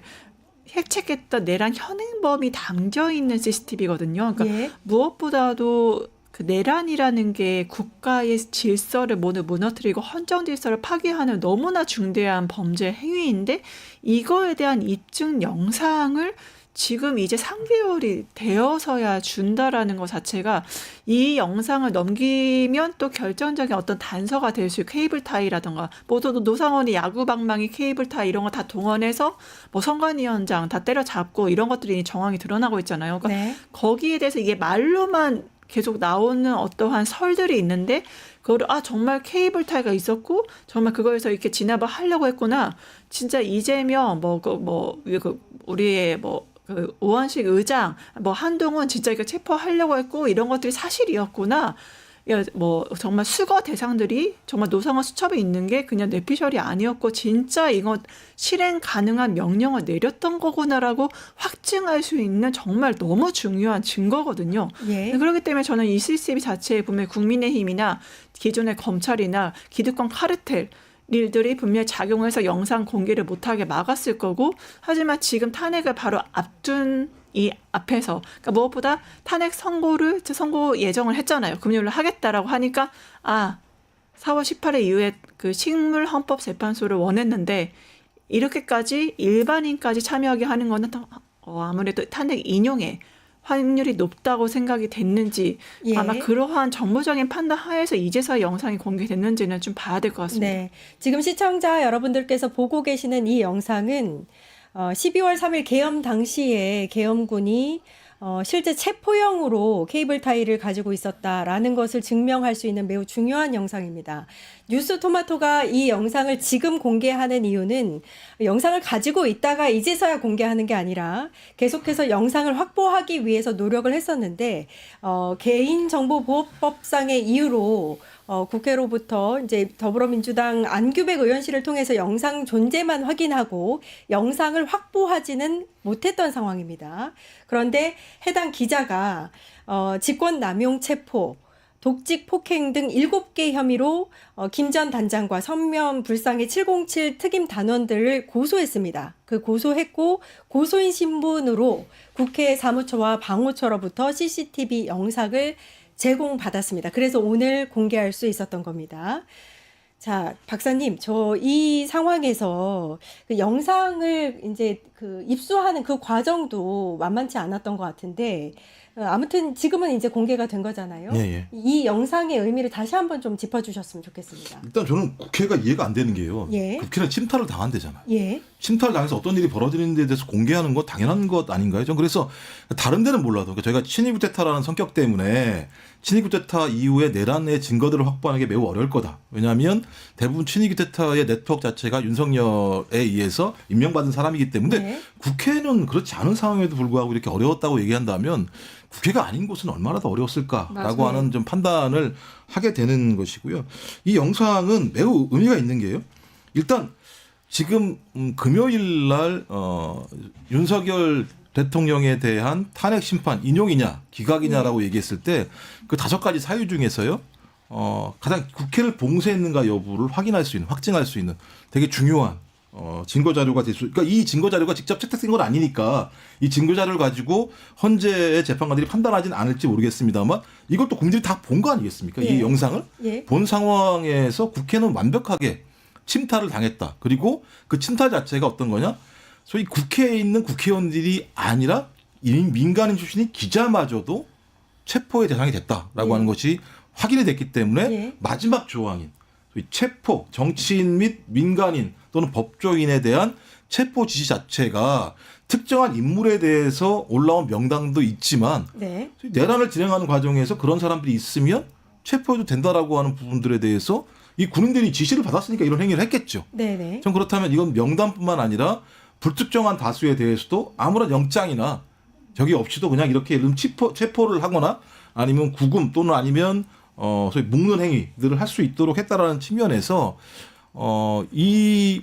획책했던 내란 현행범이 담겨 있는 CCTV거든요. 그러니까 예. 무엇보다도 그 내란이라는 게 국가의 질서를 모두 무너뜨리고 헌정 질서를 파괴하는 너무나 중대한 범죄 행위인데 이거에 대한 입증 영상을 지금 이제 3개월이 되어서야 준다라는 것 자체가 이 영상을 넘기면 또 결정적인 어떤 단서가 될 수 있고 케이블 타이라든가 모두 노상원이 야구 방망이 케이블 타이 이런 거 다 동원해서 뭐 선관위원장 다 때려잡고 이런 것들이 정황이 드러나고 있잖아요. 그러니까 네. 거기에 대해서 이게 말로만 계속 나오는 어떠한 설들이 있는데 그거를 정말 케이블 타이가 있었고 정말 그거에서 이렇게 진압을 하려고 했구나. 진짜 이재명 우리의 그 오원식 의장, 뭐 한동훈 진짜 이거 체포하려고 했고 이런 것들이 사실이었구나. 야, 뭐 정말 수거 대상들이 정말 노상원 수첩에 있는 게 그냥 뇌피셜이 아니었고 진짜 이거 실행 가능한 명령을 내렸던 거구나라고 확증할 수 있는 정말 너무 중요한 증거거든요. 예. 그렇기 때문에 저는 이 CCTV 자체에 보면 국민의힘이나 기존의 검찰이나 기득권 카르텔 일들이 분명히 작용해서 영상 공개를 못하게 막았을 거고, 하지만 지금 탄핵을 바로 앞둔 이 앞에서, 그러니까 무엇보다 탄핵 선고 예정을 했잖아요. 금요일로 하겠다라고 하니까 4월 18일 이후에 그 식물헌법재판소를 원했는데 이렇게까지 일반인까지 참여하게 하는 거는 아무래도 탄핵 인용에 확률이 높다고 생각이 됐는지, 예. 아마 그러한 정무적인 판단 하에서 이제서야 영상이 공개됐는지는 좀 봐야 될 것 같습니다. 네. 지금 시청자 여러분들께서 보고 계시는 이 영상은 12월 3일 계엄 당시에 계엄군이 실제 체포영으로 케이블 타이를 가지고 있었다라는 것을 증명할 수 있는 매우 중요한 영상입니다. 뉴스토마토가 이 영상을 지금 공개하는 이유는 영상을 가지고 있다가 이제서야 공개하는 게 아니라 계속해서 영상을 확보하기 위해서 노력을 했었는데 개인정보보호법상의 이유로 국회로부터 이제 더불어민주당 안규백 의원실을 통해서 영상 존재만 확인하고 영상을 확보하지는 못했던 상황입니다. 그런데 해당 기자가 직권남용 체포, 독직 폭행 등 7개 혐의로 김 전 단장과 선면 불상의 707 특임 단원들을 고소했습니다. 그 고소했고 고소인 신분으로 국회 사무처와 방호처로부터 CCTV 영상을 제공받았습니다. 그래서 오늘 공개할 수 있었던 겁니다. 자, 박사님, 저 이 상황에서 그 영상을 이제 그 입수하는 그 과정도 만만치 않았던 것 같은데, 아무튼 지금은 이제 공개가 된 거잖아요. 예, 예. 이 영상의 의미를 다시 한번 좀 짚어주셨으면 좋겠습니다. 일단 저는 국회가 이해가 안 되는 게요. 예. 국회는 침탈을 당한대잖아요. 예. 침탈을 당해서 어떤 일이 벌어지는 데 대해서 공개하는 거 당연한 것 아닌가요? 전 그래서 다른 데는 몰라도 그러니까 저희가 친위구테타라는 성격 때문에 친위구테타 이후에 내란의 증거들을 확보하는 게 매우 어려울 거다. 왜냐하면 대부분 친위구테타의 네트워크 자체가 윤석열에 의해서 임명받은 사람이기 때문에 네. 국회는 그렇지 않은 상황에도 불구하고 이렇게 어려웠다고 얘기한다면 국회가 아닌 곳은 얼마나 더 어려웠을까라고 맞아요. 하는 좀 판단을 하게 되는 것이고요. 이 영상은 매우 의미가 있는 게요. 일단 지금 금요일 날 윤석열 대통령에 대한 탄핵 심판 인용이냐 기각이냐라고 얘기했을 때 그 5가지 사유 중에서요. 가장 국회를 봉쇄했는가 여부를 확인할 수 있는, 확증할 수 있는 되게 중요한 증거 자료가 될 수. 그러니까 이 증거 자료가 직접 채택된 건 아니니까 이 증거 자료를 가지고 헌재의 재판관들이 판단하지는 않을지 모르겠습니다만 이것도 국민들이 다 본 거 아니겠습니까? 예. 이 영상을 예. 본 상황에서 국회는 완벽하게 침탈을 당했다. 그리고 그 침탈 자체가 어떤 거냐? 소위 국회에 있는 국회의원들이 아니라 민간인 출신인 기자마저도 체포의 대상이 됐다라고 예. 하는 것이 확인이 됐기 때문에 예. 마지막 조항인 소위 체포, 정치인 및 민간인 또는 법조인에 대한 체포 지시 자체가 특정한 인물에 대해서 올라온 명단도 있지만 네. 내란을 진행하는 과정에서 그런 사람들이 있으면 체포해도 된다라고 하는 부분들에 대해서 이 군인들이 지시를 받았으니까 이런 행위를 했겠죠. 네네. 전 그렇다면 이건 명단뿐만 아니라 불특정한 다수에 대해서도 아무런 영장이나 저기 없이도 그냥 이렇게 예를 들면 체포를 하거나 아니면 구금 또는 아니면 소위 묶는 행위들을 할 수 있도록 했다라는 측면에서 이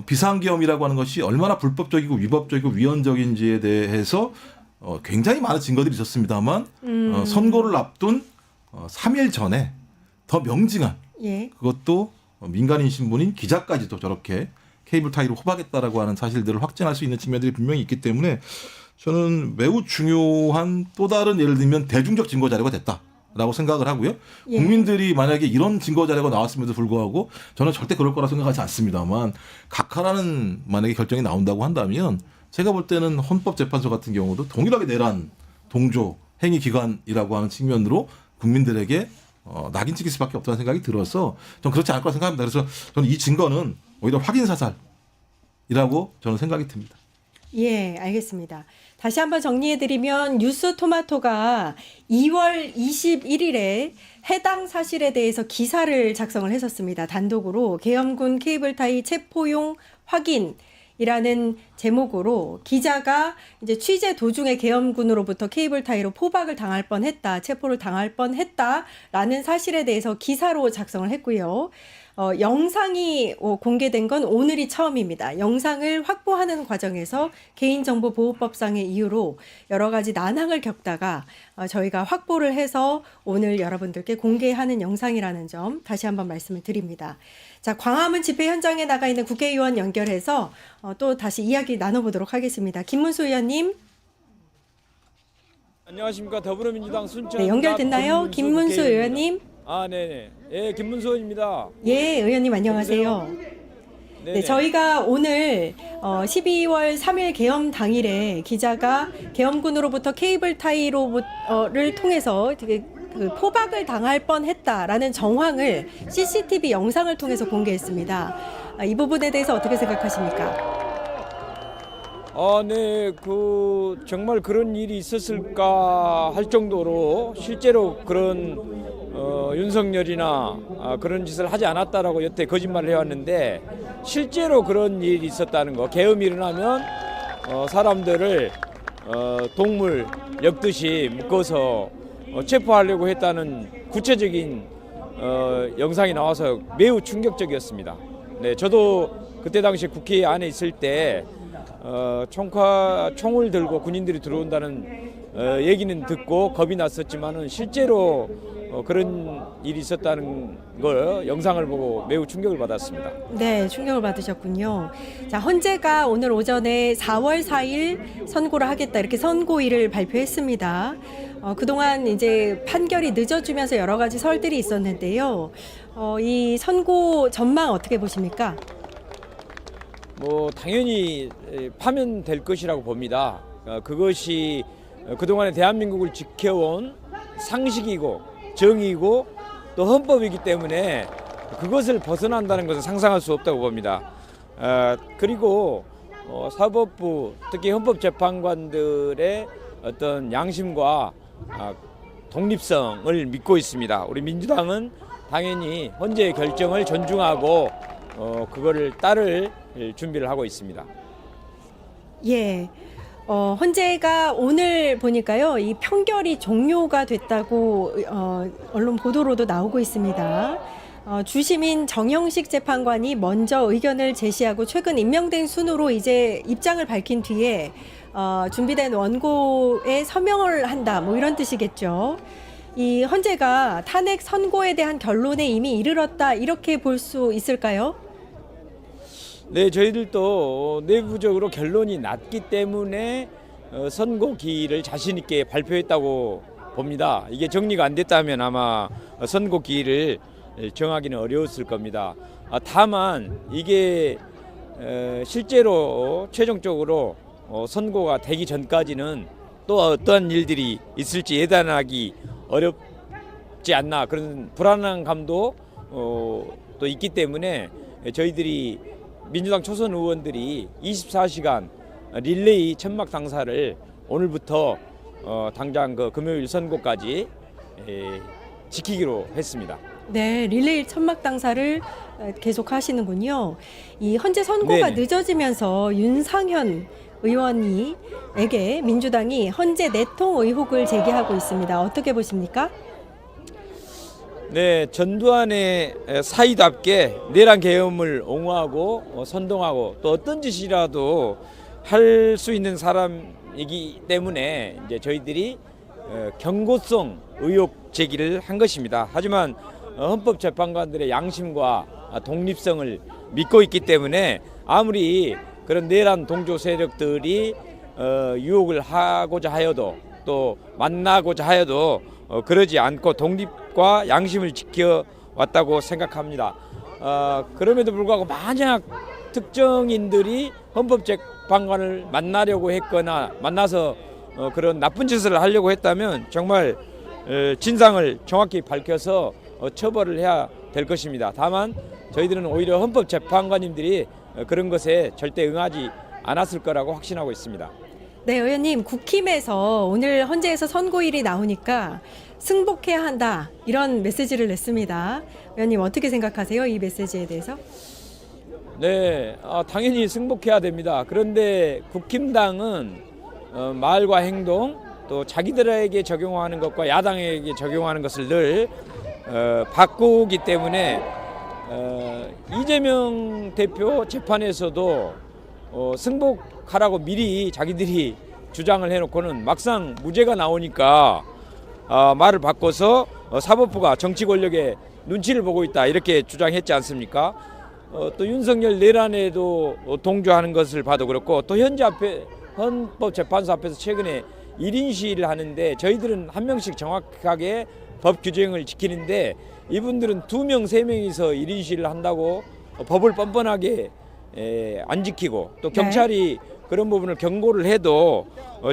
비상계엄이라고 하는 것이 얼마나 불법적이고 위법적이고 위헌적인지에 대해서 굉장히 많은 증거들이 있었습니다만 선거를 앞둔 3일 전에 더 명징한 예. 그것도 민간인 신분인 기자까지도 저렇게 케이블 타이로 호박했다라고 하는 사실들을 확증할 수 있는 측면들이 분명히 있기 때문에 저는 매우 중요한 또 다른 예를 들면 대중적 증거 자료가 됐다라고 생각을 하고요. 예. 국민들이 만약에 이런 증거 자료가 나왔음에도 불구하고 저는 절대 그럴 거라 생각하지 않습니다만 각하라는 만약에 결정이 나온다고 한다면 제가 볼 때는 헌법재판소 같은 경우도 동일하게 내란 동조 행위 기관이라고 하는 측면으로 국민들에게 낙인 찍힐 수밖에 없다는 생각이 들어서 전 그렇지 않을 거라 생각합니다. 그래서 저는 이 증거는 오히려 확인 사살이라고 저는 생각이 듭니다. 예, 알겠습니다. 다시 한번 정리해드리면 뉴스토마토가 2월 21일에 해당 사실에 대해서 기사를 작성을 했었습니다. 단독으로 계엄군 케이블타이 체포용 확인 이라는 제목으로 기자가 이제 취재 도중에 계엄군으로부터 케이블 타이로 포박을 당할 뻔했다, 체포를 당할 뻔했다라는 사실에 대해서 기사로 작성을 했고요. 영상이 공개된 건 오늘이 처음입니다. 영상을 확보하는 과정에서 개인정보보호법상의 이유로 여러 가지 난항을 겪다가 저희가 확보를 해서 오늘 여러분들께 공개하는 영상이라는 점 다시 한번 말씀을 드립니다. 자, 광화문 집회 현장에 나가 있는 국회의원 연결해서 또 다시 이야기 나눠보도록 하겠습니다. 김문수 의원님. 안녕하십니까. 더불어민주당 순천. 네, 연결됐나요? 김문수 의원님. 아, 네네. 예, 김문수 의원입니다. 예, 의원님 안녕하세요. 네, 저희가 오늘 12월 3일 계엄 당일에 기자가 계엄군으로부터 케이블 타이로를 통해서 그 포박을 당할 뻔했다라는 정황을 CCTV 영상을 통해서 공개했습니다. 이 부분에 대해서 어떻게 생각하십니까? 네, 정말 그런 일이 있었을까 할 정도로 실제로 그런 윤석열이나 그런 짓을 하지 않았다라고 여태 거짓말을 해왔는데 실제로 그런 일이 있었다는 거. 계엄이 일어나면 사람들을 동물 엮듯이 묶어서 체포하려고 했다는 구체적인 영상이 나와서 매우 충격적이었습니다. 네, 저도 그때 당시 국회 안에 있을 때 총을 들고 군인들이 들어온다는 얘기는 듣고 겁이 났었지만은 실제로 그런 일이 있었다는 걸 영상을 보고 매우 충격을 받았습니다. 네, 충격을 받으셨군요. 자, 헌재가 오늘 오전에 4월 4일 선고를 하겠다 이렇게 선고일을 발표했습니다. 그동안 이제 판결이 늦어지면서 여러 가지 설들이 있었는데요. 이 선고 전망 어떻게 보십니까? 당연히 파면될 것이라고 봅니다. 그것이 그동안에 대한민국을 지켜온 상식이고 정의이고 또 헌법이기 때문에 그것을 벗어난다는 것은 상상할 수 없다고 봅니다. 그리고 사법부 특히 헌법재판관들의 어떤 양심과 독립성을 믿고 있습니다. 우리 민주당은 당연히 헌재의 결정을 존중하고 그거를 따를 준비를 하고 있습니다. 예. 헌재가 오늘 보니까요, 이 판결이 종료가 됐다고 언론 보도로도 나오고 있습니다. 주심인 정영식 재판관이 먼저 의견을 제시하고 최근 임명된 순으로 이제 입장을 밝힌 뒤에 준비된 원고에 서명을 한다, 뭐 이런 뜻이겠죠. 이 헌재가 탄핵 선고에 대한 결론에 이미 이르렀다, 이렇게 볼 수 있을까요? 네, 저희들도 내부적으로 결론이 났기 때문에 선고기일을 자신 있게 발표했다고 봅니다. 이게 정리가 안 됐다면 아마 선고기일을 정하기는 어려웠을 겁니다. 다만 이게 실제로 최종적으로 선고가 되기 전까지는 또 어떠한 일들이 있을지 예단하기 어렵지 않나, 그런 불안한 감도 또 있기 때문에 저희들이 민주당 초선 의원들이 24시간 릴레이 천막 당사를 오늘부터 당장 그 금요일 선고까지 지키기로 했습니다. 네, 릴레이 천막 당사를 계속 하시는군요. 이 헌재 선고가 네네. 늦어지면서 윤상현 의원에게 민주당이 헌재 내통 의혹을 제기하고 있습니다. 어떻게 보십니까? 네, 전두환의 사이답게 내란 계엄을 옹호하고 선동하고 또 어떤 짓이라도 할 수 있는 사람이기 때문에 이제 저희들이 경고성 의혹 제기를 한 것입니다. 하지만 헌법재판관들의 양심과 독립성을 믿고 있기 때문에 아무리 그런 내란 동조 세력들이 유혹을 하고자 하여도 또 만나고자 하여도 그러지 않고 독립과 양심을 지켜왔다고 생각합니다. 그럼에도 불구하고 만약 특정인들이 헌법재판관을 만나려고 했거나 만나서 그런 나쁜 짓을 하려고 했다면 정말 진상을 정확히 밝혀서 처벌을 해야 될 것입니다. 다만 저희들은 오히려 헌법재판관님들이 그런 것에 절대 응하지 않았을 거라고 확신하고 있습니다. 네, 의원님, 국힘에서 오늘 헌재에서 선고일이 나오니까 승복해야 한다, 이런 메시지를 냈습니다. 의원님 어떻게 생각하세요? 이 메시지에 대해서? 네, 당연히 승복해야 됩니다. 그런데 국힘당은 말과 행동 또 자기들에게 적용하는 것과 야당에게 적용하는 것을 늘 바꾸기 때문에 이재명 대표 재판에서도 승복하라고 미리 자기들이 주장을 해놓고는 막상 무죄가 나오니까 말을 바꿔서 사법부가 정치 권력의 눈치를 보고 있다 이렇게 주장했지 않습니까? 또 윤석열 내란에도 동조하는 것을 봐도 그렇고 또 현재 헌법재판소 앞에서 최근에 1인 시위를 하는데 저희들은 한 명씩 정확하게 법 규정을 지키는데 이분들은 2명, 3명이서 1인 시위를 한다고 법을 뻔뻔하게 안 지키고 또 경찰이 그런 부분을 경고를 해도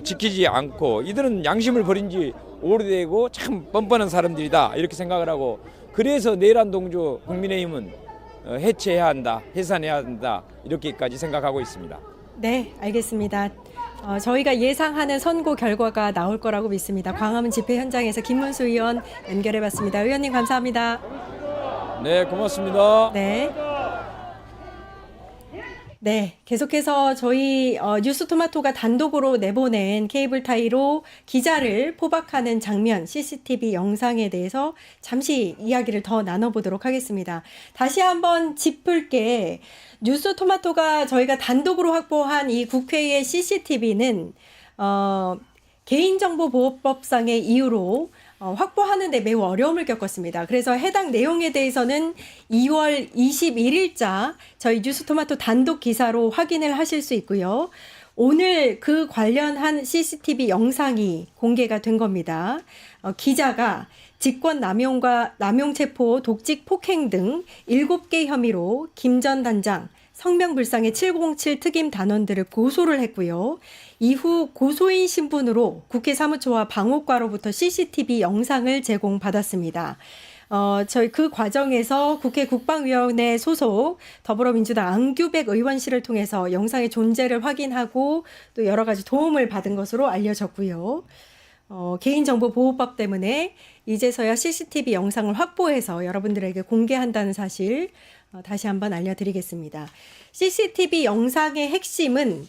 지키지 않고 이들은 양심을 버린 지 오래되고 참 뻔뻔한 사람들이다 이렇게 생각을 하고 그래서 내란 동조 국민의힘은 해체해야 한다, 해산해야 한다 이렇게까지 생각하고 있습니다. 네, 알겠습니다. 저희가 예상하는 선고 결과가 나올 거라고 믿습니다. 광화문 집회 현장에서 김문수 의원 연결해봤습니다. 의원님 감사합니다. 네, 고맙습니다. 네. 네, 계속해서 저희 뉴스토마토가 단독으로 내보낸 케이블타이로 기자를 포박하는 장면 CCTV 영상에 대해서 잠시 이야기를 더 나눠보도록 하겠습니다. 다시 한번 짚을게 뉴스토마토가 저희가 단독으로 확보한 이 국회의 CCTV는 개인정보보호법상의 이유로 확보하는데 매우 어려움을 겪었습니다. 그래서 해당 내용에 대해서는 2월 21일자 저희 뉴스토마토 단독 기사로 확인을 하실 수 있고요. 오늘 그 관련한 CCTV 영상이 공개가 된 겁니다. 기자가 직권 남용과 남용체포, 독직 폭행 등 7개 혐의로 김 전 단장, 성명불상의 707 특임 단원들을 고소를 했고요. 이후 고소인 신분으로 국회 사무처와 방호과로부터 CCTV 영상을 제공받았습니다. 저희 그 과정에서 국회 국방위원회 소속 더불어민주당 안규백 의원실을 통해서 영상의 존재를 확인하고 또 여러 가지 도움을 받은 것으로 알려졌고요. 개인정보보호법 때문에 이제서야 CCTV 영상을 확보해서 여러분들에게 공개한다는 사실 다시 한번 알려드리겠습니다. CCTV 영상의 핵심은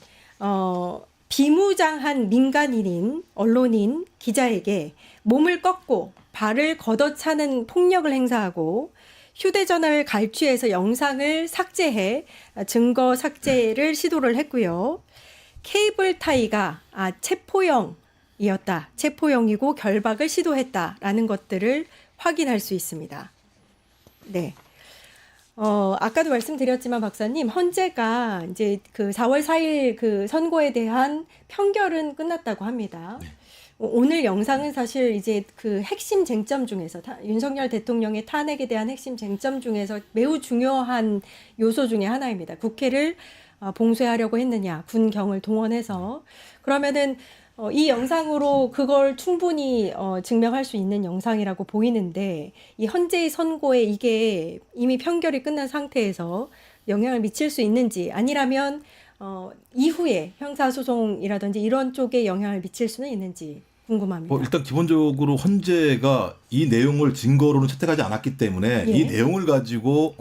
비무장한 민간인인 언론인 기자에게 몸을 꺾고 발을 걷어차는 폭력을 행사하고 휴대전화를 갈취해서 영상을 삭제해 증거 삭제를 시도를 했고요. 케이블타이가 체포영이었다. 체포영이고 결박을 시도했다라는 것들을 확인할 수 있습니다. 네. 아까도 말씀드렸지만 박사님, 헌재가 이제 그 4월 4일 그 선고에 대한 판결은 끝났다고 합니다. 네. 오늘 영상은 사실 이제 그 핵심 쟁점 중에서 윤석열 대통령의 탄핵에 대한 핵심 쟁점 중에서 매우 중요한 요소 중에 하나입니다. 국회를 봉쇄하려고 했느냐, 군경을 동원해서. 그러면은 이 영상으로 그걸 충분히 증명할 수 있는 영상이라고 보이는데 이 헌재의 선고에 이게 이미 판결이 끝난 상태에서 영향을 미칠 수 있는지 아니라면 이후에 형사소송이라든지 이런 쪽에 영향을 미칠 수는 있는지 궁금합니다. 일단 기본적으로 헌재가 이 내용을 증거로는 채택하지 않았기 때문에 이 내용을 가지고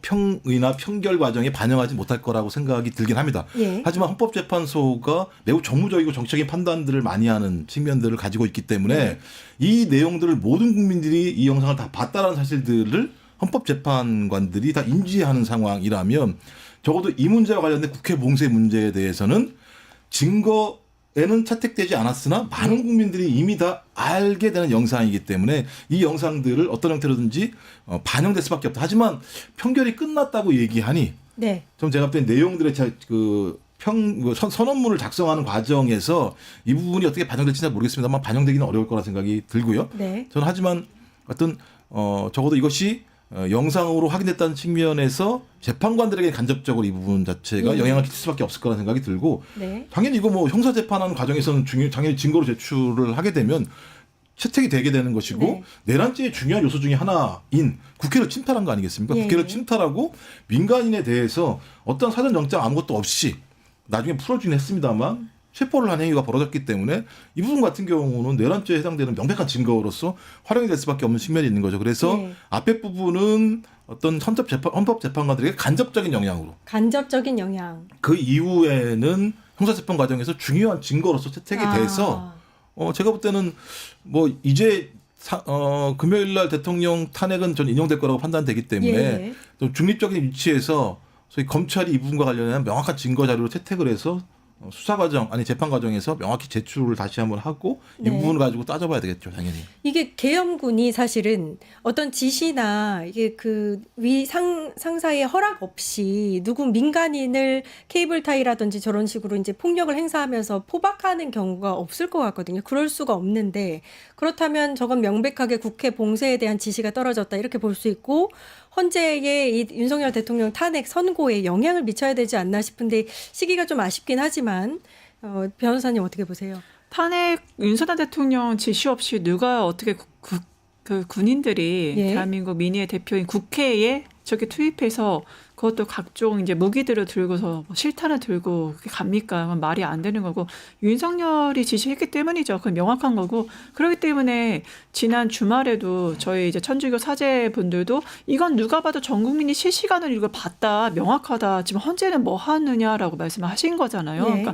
평의나 평결 과정에 반영하지 못할 거라고 생각이 들긴 합니다. 하지만 헌법재판소가 매우 정무적이고 정치적인 판단들을 많이 하는 측면들을 가지고 있기 때문에 이 내용들을 모든 국민들이 이 영상을 다 봤다는 사실들을 헌법재판관들이 다 인지하는 상황이라면 적어도 이 문제와 관련된 국회 봉쇄 문제에 대해서는 증거에는 채택되지 않았으나 많은 국민들이 이미 다 알게 되는 영상이기 때문에 이 영상들을 어떤 형태로든지 반영될 수밖에 없다. 하지만 판결이 끝났다고 얘기하니 좀 제가 볼 때 내용들의 선언문을 작성하는 과정에서 이 부분이 어떻게 반영될지 잘 모르겠습니다만 반영되기는 어려울 거라 생각이 들고요. 저는 하지만 어떤 적어도 이것이 영상으로 확인됐다는 측면에서 재판관들에게 간접적으로 이 부분 자체가 영향을 끼칠 수밖에 없을 거라는 생각이 들고 당연히 이거 뭐 형사 재판하는 과정에서는 당연히 증거로 제출을 하게 되면 채택이 되게 되는 것이고 내란죄의 중요한 요소 중에 하나인 국회를 침탈한 거 아니겠습니까? 국회를 침탈하고 민간인에 대해서 어떤 사전 영장 아무것도 없이 나중에 풀어주긴 했습니다만 체포를 한 행위가 벌어졌기 때문에 이 부분 같은 경우는 내란죄에 해당되는 명백한 증거로서 활용이 될 수밖에 없는 측면이 있는 거죠. 그래서 네. 앞에 부분은 어떤 헌법재판관들에게 간접적인 영향으로 간접적인 영향. 그 이후에는 형사재판 과정에서 중요한 증거로서 채택이 돼서 제가 볼 때는 뭐 이제 금요일 날 대통령 탄핵은 전 인용될 거라고 판단되기 때문에 예. 좀 중립적인 위치에서 소위 검찰이 이 부분과 관련한 명확한 증거 자료를 채택을 해서 수사 과정 아니 재판 과정에서 명확히 제출을 다시 한번 하고 이 네. 부분을 가지고 따져봐야 되겠죠, 당연히. 이게 계엄군이 사실은 어떤 지시나 이게 그 위 상사의 허락 없이 누구 민간인을 케이블 타이라든지 저런 식으로 이제 폭력을 행사하면서 포박하는 경우가 없을 것 같거든요. 그럴 수가 없는데 그렇다면 저건 명백하게 국회 봉쇄에 대한 지시가 떨어졌다 이렇게 볼 수 있고 헌재의 이 윤석열 대통령 탄핵 선고에 영향을 미쳐야 되지 않나 싶은데 시기가 좀 아쉽긴 하지만 변호사님 어떻게 보세요? 탄핵 윤석열 대통령 지시 없이 누가 어떻게 그 군인들이 예. 대한민국 민의의 대표인 국회에 저렇게 투입해서 그것도 각종 이제 무기들을 들고서 뭐 실탄을 들고 그게 갑니까? 그건 말이 안 되는 거고 윤석열이 지시했기 때문이죠. 그건 명확한 거고 그렇기 때문에 지난 주말에도 저희 이제 천주교 사제분들도 이건 누가 봐도 전 국민이 실시간으로 이걸 봤다 명확하다 지금 헌재는 뭐 하느냐라고 말씀하신 거잖아요. 예. 그러니까.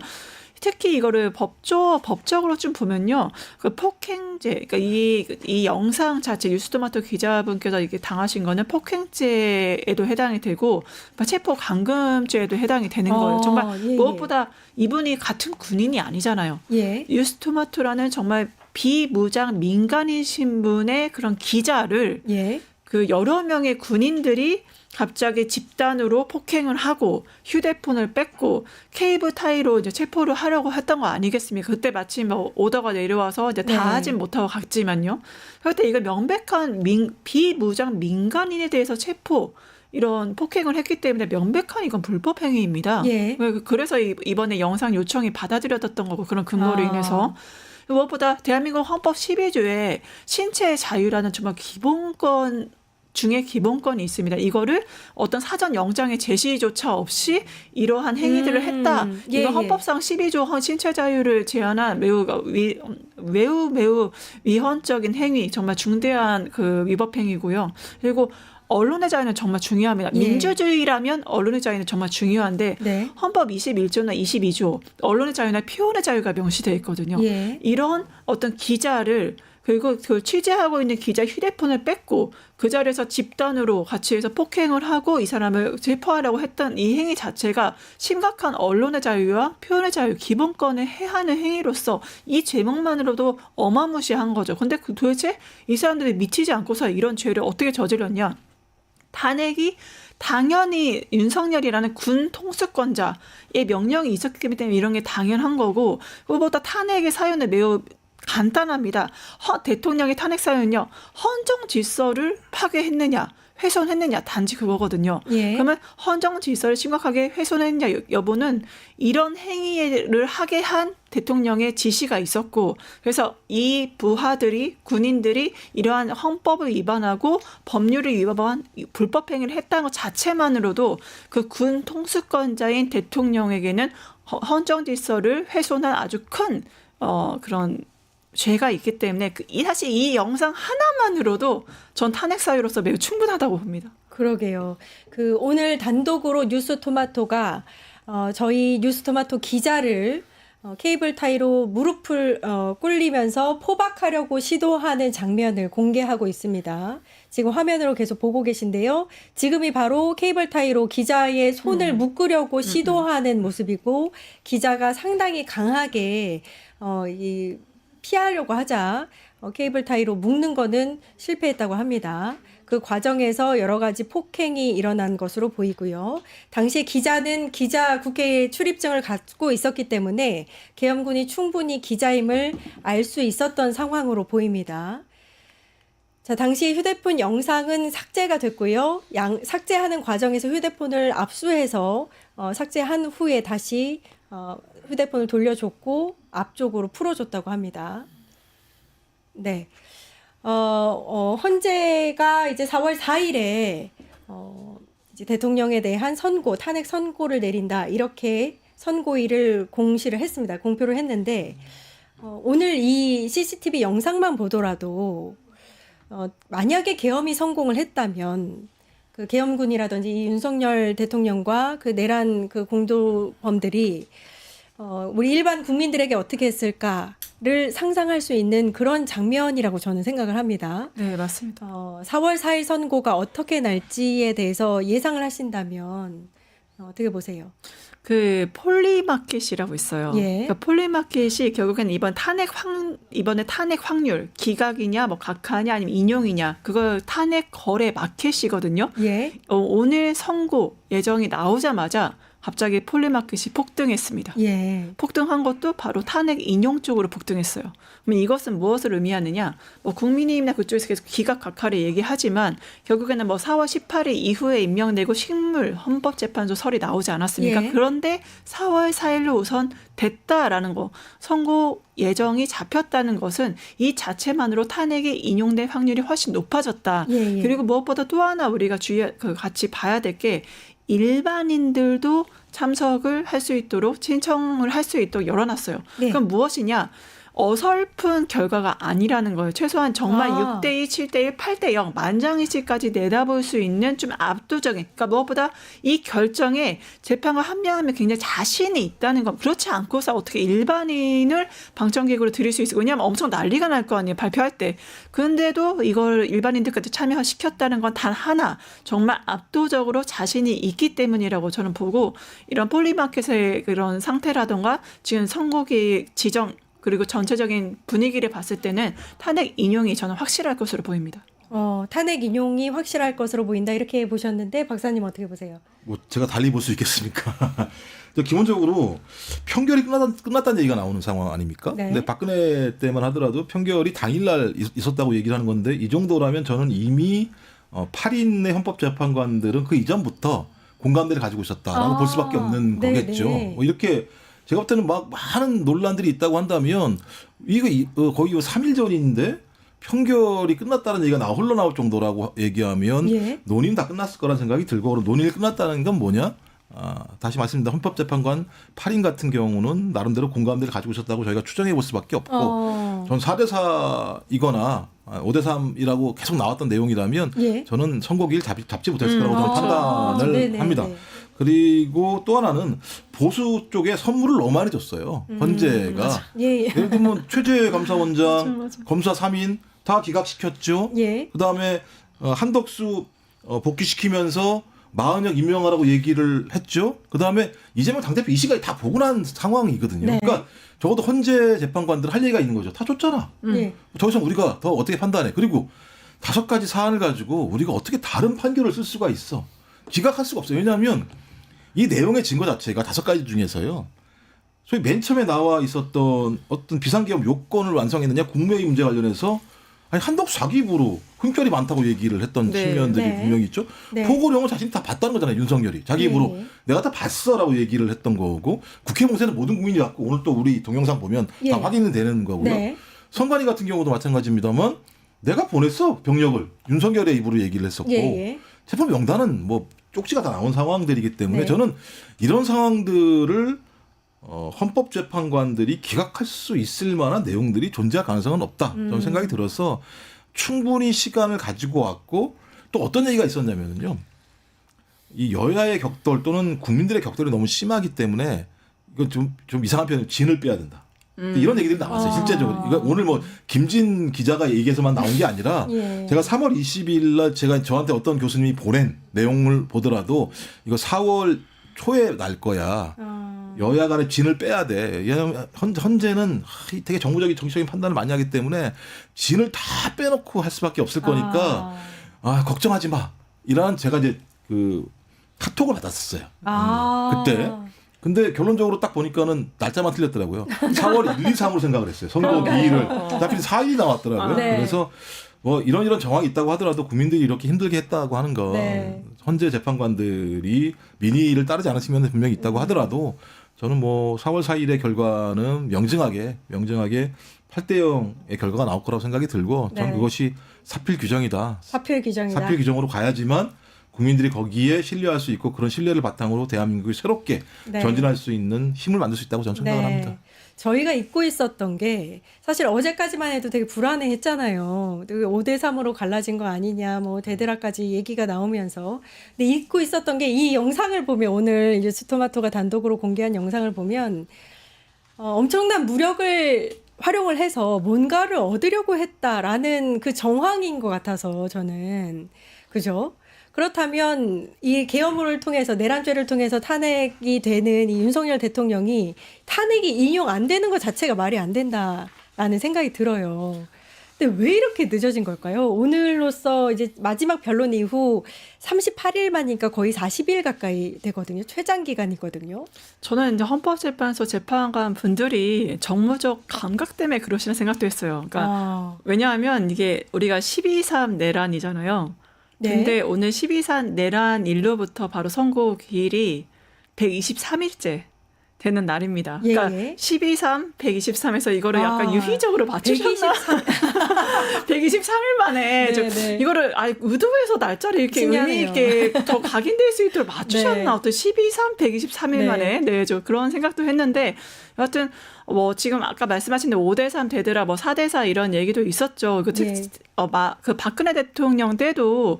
특히 이거를 법적으로 좀 보면요, 그 폭행죄, 그러니까 이 영상 자체 뉴스토마토 기자분께서 이게 당하신 거는 폭행죄에도 해당이 되고, 체포 감금죄에도 해당이 되는 거예요. 정말 예, 무엇보다 이분이 같은 군인이 아니잖아요. 예. 뉴스토마토라는 정말 비무장 민간인 신분의 그런 기자를 예. 그 여러 명의 군인들이 갑자기 집단으로 폭행을 하고 휴대폰을 뺏고 케이블 타이로 이제 체포를 하려고 했던 거 아니겠습니까? 그때 마침 뭐 오더가 내려와서 이제 다 네. 하진 못하고 갔지만요. 그때 이거 명백한 비무장 민간인에 대해서 체포 이런 폭행을 했기 때문에 명백한 이건 불법 행위입니다. 예. 그래서 이번에 영상 요청이 받아들여졌던 거고 그런 근거로 인해서 무엇보다 대한민국 헌법 12조에 신체의 자유라는 정말 기본권 중에 기본권이 있습니다. 이거를 어떤 사전 영장의 제시조차 없이 이러한 행위들을 했다. 예, 이거 예. 헌법상 12조 신체 자유를 제한한 매우 위헌적인 행위, 정말 중대한 그 위법 행위고요. 그리고 언론의 자유는 정말 중요합니다. 예. 민주주의라면 언론의 자유는 정말 중요한데 네. 헌법 21조나 22조 언론의 자유나 표현의 자유가 명시되어 있거든요. 예. 이런 어떤 기자를 그리고 그 취재하고 있는 기자 휴대폰을 뺏고 그 자리에서 집단으로 같이 해서 폭행을 하고 이 사람을 체포하려고 했던 이 행위 자체가 심각한 언론의 자유와 표현의 자유 기본권을 해하는 행위로서 이 제목만으로도 어마무시한 거죠. 근데 도대체 이 사람들이 미치지 않고서 이런 죄를 어떻게 저질렀냐. 탄핵이 당연히 윤석열이라는 군 통수권자의 명령이 있었기 때문에 이런 게 당연한 거고 그것보다 탄핵의 사유는 매우 간단합니다. 대통령의 탄핵 사유는요. 헌정 질서를 파괴했느냐 훼손했느냐 단지 그거거든요. 예. 그러면 헌정 질서를 심각하게 훼손했느냐 여부는 이런 행위를 하게 한 대통령의 지시가 있었고 그래서 이 부하들이 군인들이 이러한 헌법을 위반하고 법률을 위반한 불법 행위를 했다는 것 자체만으로도 그 군 통수권자인 대통령에게는 헌정 질서를 훼손한 아주 큰 그런 죄가 있기 때문에 사실 이 영상 하나만으로도 전 탄핵 사유로서 매우 충분하다고 봅니다. 그러게요. 그 오늘 단독으로 뉴스토마토가 저희 뉴스토마토 기자를 케이블 타이로 무릎을 꿇리면서 포박하려고 시도하는 장면을 공개하고 있습니다. 지금 화면으로 계속 보고 계신데요. 지금이 바로 케이블 타이로 기자의 손을 묶으려고 시도하는 모습이고 기자가 상당히 강하게 피하려고 하자 케이블 타이로 묶는 거는 실패했다고 합니다. 그 과정에서 여러 가지 폭행이 일어난 것으로 보이고요. 당시에 기자는 국회에 출입증을 갖고 있었기 때문에 계엄군이 충분히 기자임을 알 수 있었던 상황으로 보입니다. 자, 당시 휴대폰 영상은 삭제가 됐고요. 삭제하는 과정에서 휴대폰을 압수해서 삭제한 후에 다시 휴대폰을 돌려줬고 앞쪽으로 풀어줬다고 합니다. 네. 헌재가 이제 4월 4일에 이제 대통령에 대한 탄핵 선고를 내린다 이렇게 선고일을 공시를 했습니다. 공표를 했는데 오늘 이 CCTV 영상만 보더라도 만약에 계엄이 성공을 했다면 그 계엄군이라든지 이 윤석열 대통령과 그 내란 그 공도범들이 우리 일반 국민들에게 어떻게 했을까를 상상할 수 있는 그런 장면이라고 저는 생각을 합니다. 네, 맞습니다. 4월 4일 선고가 어떻게 날지에 대해서 예상을 하신다면 어떻게 보세요? 그 폴리마켓이라고 있어요. 예. 그러니까 폴리마켓이 결국엔 이번에 탄핵 확률 기각이냐 뭐 각하냐 아니면 인용이냐 그거 탄핵 거래 마켓이거든요. 예. 오늘 선고 예정이 나오자마자 갑자기 폴리마켓이 폭등했습니다. 예. 폭등한 것도 바로 탄핵 인용 쪽으로 폭등했어요. 그럼 이것은 무엇을 의미하느냐? 뭐 국민의힘이나 그쪽에서 계속 기각 각하를 얘기하지만 결국에는 뭐 4월 18일 이후에 임명되고 식물 헌법재판소 설이 나오지 않았습니까? 예. 그런데 4월 4일로 우선 됐다라는 거, 선고 예정이 잡혔다는 것은 이 자체만으로 탄핵에 인용될 확률이 훨씬 높아졌다. 예. 그리고 무엇보다 또 하나 우리가 같이 봐야 될 게 일반인들도 참석을 할 수 있도록 신청을 할 수 있도록 열어놨어요. 네. 그럼 무엇이냐? 어설픈 결과가 아니라는 거예요. 최소한 정말 6대2, 7대1, 8대0 만장일치까지 내다볼 수 있는 좀 압도적인. 그러니까 무엇보다 이 결정에 재판관 한 명 하면 굉장히 자신이 있다는 건 그렇지 않고서 어떻게 일반인을 방청객으로 들일 수 있어요. 왜냐하면 엄청 난리가 날 거 아니에요. 발표할 때. 그런데도 이걸 일반인들까지 참여시켰다는 건 단 하나. 정말 압도적으로 자신이 있기 때문이라고 저는 보고 이런 폴리마켓의 그런 상태라던가 지금 선고기 지정 그리고 전체적인 분위기를 봤을 때는 탄핵 인용이 저는 확실할 것으로 보입니다. 탄핵 인용이 확실할 것으로 보인다 이렇게 보셨는데 박사님 어떻게 보세요? 뭐 제가 달리 볼 수 있겠습니까? 기본적으로 편결이 끝났다는 얘기가 나오는 상황 아닙니까? 네. 근데 박근혜 때만 하더라도 편결이 당일날 있었다고 얘기를 하는 건데 이 정도라면 저는 이미 8인의 헌법재판관들은 그 이전부터 공감대를 가지고 있었다라고 볼 수밖에 없는 네네. 거겠죠. 뭐 이렇게 제가 볼 때는 막 많은 논란들이 있다고 한다면 이거 거의 3일 전인데 편결이 끝났다는 얘기가 흘러나올 정도라고 얘기하면 예. 논의는 다 끝났을 거라는 생각이 들고 그럼 논의가 끝났다는 건 뭐냐? 다시 말씀드립니다. 헌법재판관 8인 같은 경우는 나름대로 공감대를 가지고 있었다고 저희가 추정해 볼 수밖에 없고 전 4대4이거나 5대3이라고 계속 나왔던 내용이라면 예. 저는 선고기일 잡지 못했을 거라고 저는 판단을 네네. 합니다. 그리고 또 하나는 보수 쪽에 선물을 너무 많이 줬어요. 헌재가. 예. 예를 들면 최재 감사원장, 맞아. 검사 3인 다 기각시켰죠. 예. 그다음에 한덕수 복귀시키면서 마은혁 임명하라고 얘기를 했죠. 그다음에 이재명 당대표 이 시간에 다 보고 난 상황이거든요. 네. 그러니까 적어도 헌재 재판관들 할 얘기가 있는 거죠. 다 줬잖아. 예. 저기서 우리가 더 어떻게 판단해. 그리고 5가지 사안을 가지고 우리가 어떻게 다른 판결을 쓸 수가 있어. 기각할 수가 없어요. 왜냐하면 이 내용의 증거 자체가 5가지 중에서요. 소위 맨 처음에 나와 있었던 어떤 비상계엄 요건을 완성했느냐 국무회의 문제 관련해서 아니 한덕수 자기 입으로 흠결이 많다고 얘기를 했던 네. 측면들이 네. 분명히 있죠. 네. 포고령을 자신이 다 봤다는 거잖아요. 윤석열이. 자기 입으로 예. 내가 다 봤어라고 얘기를 했던 거고 국회 공세는 모든 국민이 봤고 오늘 또 우리 동영상 보면 예. 다 확인은 되는 거고요. 네. 선관위 같은 경우도 마찬가지입니다만 내가 보냈어 병력을 윤석열의 입으로 얘기를 했었고 예. 재판 명단은 뭐 쪽지가 다 나온 상황들이기 때문에 네. 저는 이런 상황들을 헌법재판관들이 기각할 수 있을 만한 내용들이 존재할 가능성은 없다. 저는 생각이 들어서 충분히 시간을 가지고 왔고 또 어떤 얘기가 있었냐면요. 이 여야의 격돌 또는 국민들의 격돌이 너무 심하기 때문에 이건 좀 이상한 표현은 진을 빼야 된다. 이런 얘기들이 나왔어요. 실제적으로. 이거 오늘 뭐 김진 기자가 얘기해서만 나온 게 아니라 예. 제가 3월 22일 날 제가 저한테 어떤 교수님이 보낸 내용을 보더라도 이거 4월 초에 날 거야. 여야 간에 진을 빼야 돼. 왜냐하면 헌재는 되게 정치적인 판단을 많이 하기 때문에 진을 다 빼놓고 할 수밖에 없을 거니까 걱정하지 마. 이런 제가 이제 그 카톡을 받았었어요. 그때. 근데 결론적으로 딱 보니까는 날짜만 틀렸더라고요. 4월 1, 2, 3으로 생각을 했어요. 선거 기일을. 하필 4일이 나왔더라고요. 네. 그래서 뭐 이런 정황이 있다고 하더라도 국민들이 이렇게 힘들게 했다고 하는 건 네. 헌재 재판관들이 민의를 따르지 않은 측면이 분명히 있다고 하더라도 저는 뭐 4월 4일의 결과는 명징하게 8대 0의 결과가 나올 거라고 생각이 들고 저는 네. 그것이 사필 규정이다. 사필 규정이다. 사필 규정으로 가야지만 국민들이 거기에 신뢰할 수 있고 그런 신뢰를 바탕으로 대한민국이 새롭게 네. 전진할 수 있는 힘을 만들 수 있다고 저는 생각을 합니다. 저희가 잊고 있었던 게 사실 어제까지만 해도 되게 불안해했잖아요. 5대3으로 갈라진 거 아니냐, 뭐 대대라까지 얘기가 나오면서. 근데 잊고 있었던 게 이 영상을 보면 오늘 뉴스토마토가 단독으로 공개한 영상을 보면 엄청난 무력을 활용을 해서 뭔가를 얻으려고 했다라는 그 정황인 것 같아서 저는 그죠? 그렇다면 이 계엄을 통해서 내란죄를 통해서 탄핵이 되는 이 윤석열 대통령이 탄핵이 인용 안 되는 것 자체가 말이 안 된다라는 생각이 들어요. 근데 왜 이렇게 늦어진 걸까요? 오늘로써 이제 마지막 변론 이후 38일 만이니까 거의 40일 가까이 되거든요. 최장 기간이거든요. 저는 이제 헌법재판소 재판관 분들이 정무적 감각 때문에 그러시는 생각도 했어요. 그러니까 왜냐하면 이게 우리가 12.3 내란이잖아요. 네. 근데 오늘 12.3 내란 일로부터 바로 선고 기일이 123일째 되는 날입니다. 예, 그러니까 예. 12.3, 123에서 이거를 약간 유희적으로 맞추셨나? 123일 만에 네, 네. 이거를 의도해서 날짜를 이렇게 의미 신기하네요. 있게 더 각인될 수 있도록 맞추셨나? 네. 어떤 12.3, 123일 네. 만에 네, 저 그런 생각도 했는데 여하튼 뭐 지금 아까 말씀하신 대로 5대3 되더라 뭐 4대4 이런 얘기도 있었죠. 네. 그 박근혜 대통령 때도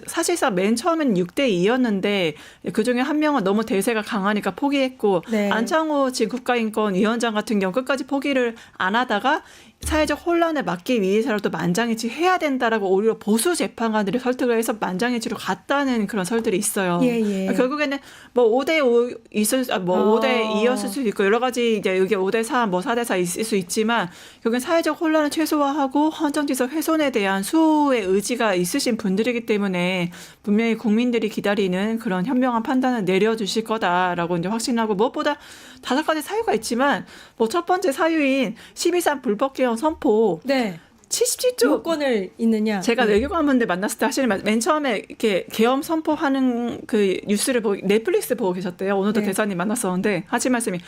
사실상 맨 처음엔 6대2였는데 그중에 한 명은 너무 대세가 강하니까 포기했고 네. 안창호 지 국가인권위원장 같은 경우 끝까지 포기를 안 하다가 사회적 혼란을 막기 위해서라도 만장일치 해야 된다라고 오히려 보수 재판관들이 설득을 해서 만장일치로 갔다는 그런 설들이 있어요. 예, 예. 결국에는 뭐 5대5 5대2였을 수도 있고 여러 가지 이제 이게 5대4 뭐 4대4 있을 수 있지만 결국엔 사회적 혼란을 최소화하고 헌정질서 훼손에 대한 수호의 의지가 있으신 분들이기 때문에 분명히 국민들이 기다리는 그런 현명한 판단을 내려주실 거다라고 이제 확신하고 무엇보다 5가지 사유가 있지만 뭐 첫 번째 사유인 12.3 불법 개헌 선포 네. 77조 요건을 있느냐. 제가 네. 외교관분들 만났을 때 하시는 말, 맨 처음에 이렇게 계엄 선포하는 그 뉴스를 보고 넷플릭스 보고 계셨대요. 오늘도 네. 대사님 만났었는데 하신 말씀이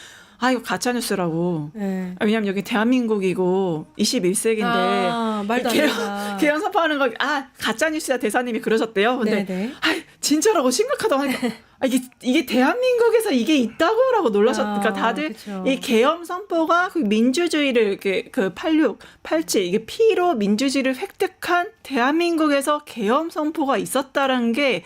이거 가짜 뉴스라고. 네. 왜냐하면 여기 대한민국이고 21세기인데 말도 안 된다. 계엄 선포하는 거 가짜 뉴스야 대사님이 그러셨대요. 근데 네네. 진짜라고 심각하다고 하니까 이게 대한민국에서 이게 있다고라고 놀라셨으니까 다들 그쵸. 이 계엄 선포가 그 민주주의를 이렇게 그 86, 87 이게 피로 민주주의를 획득한 대한민국에서 계엄 선포가 있었다는 게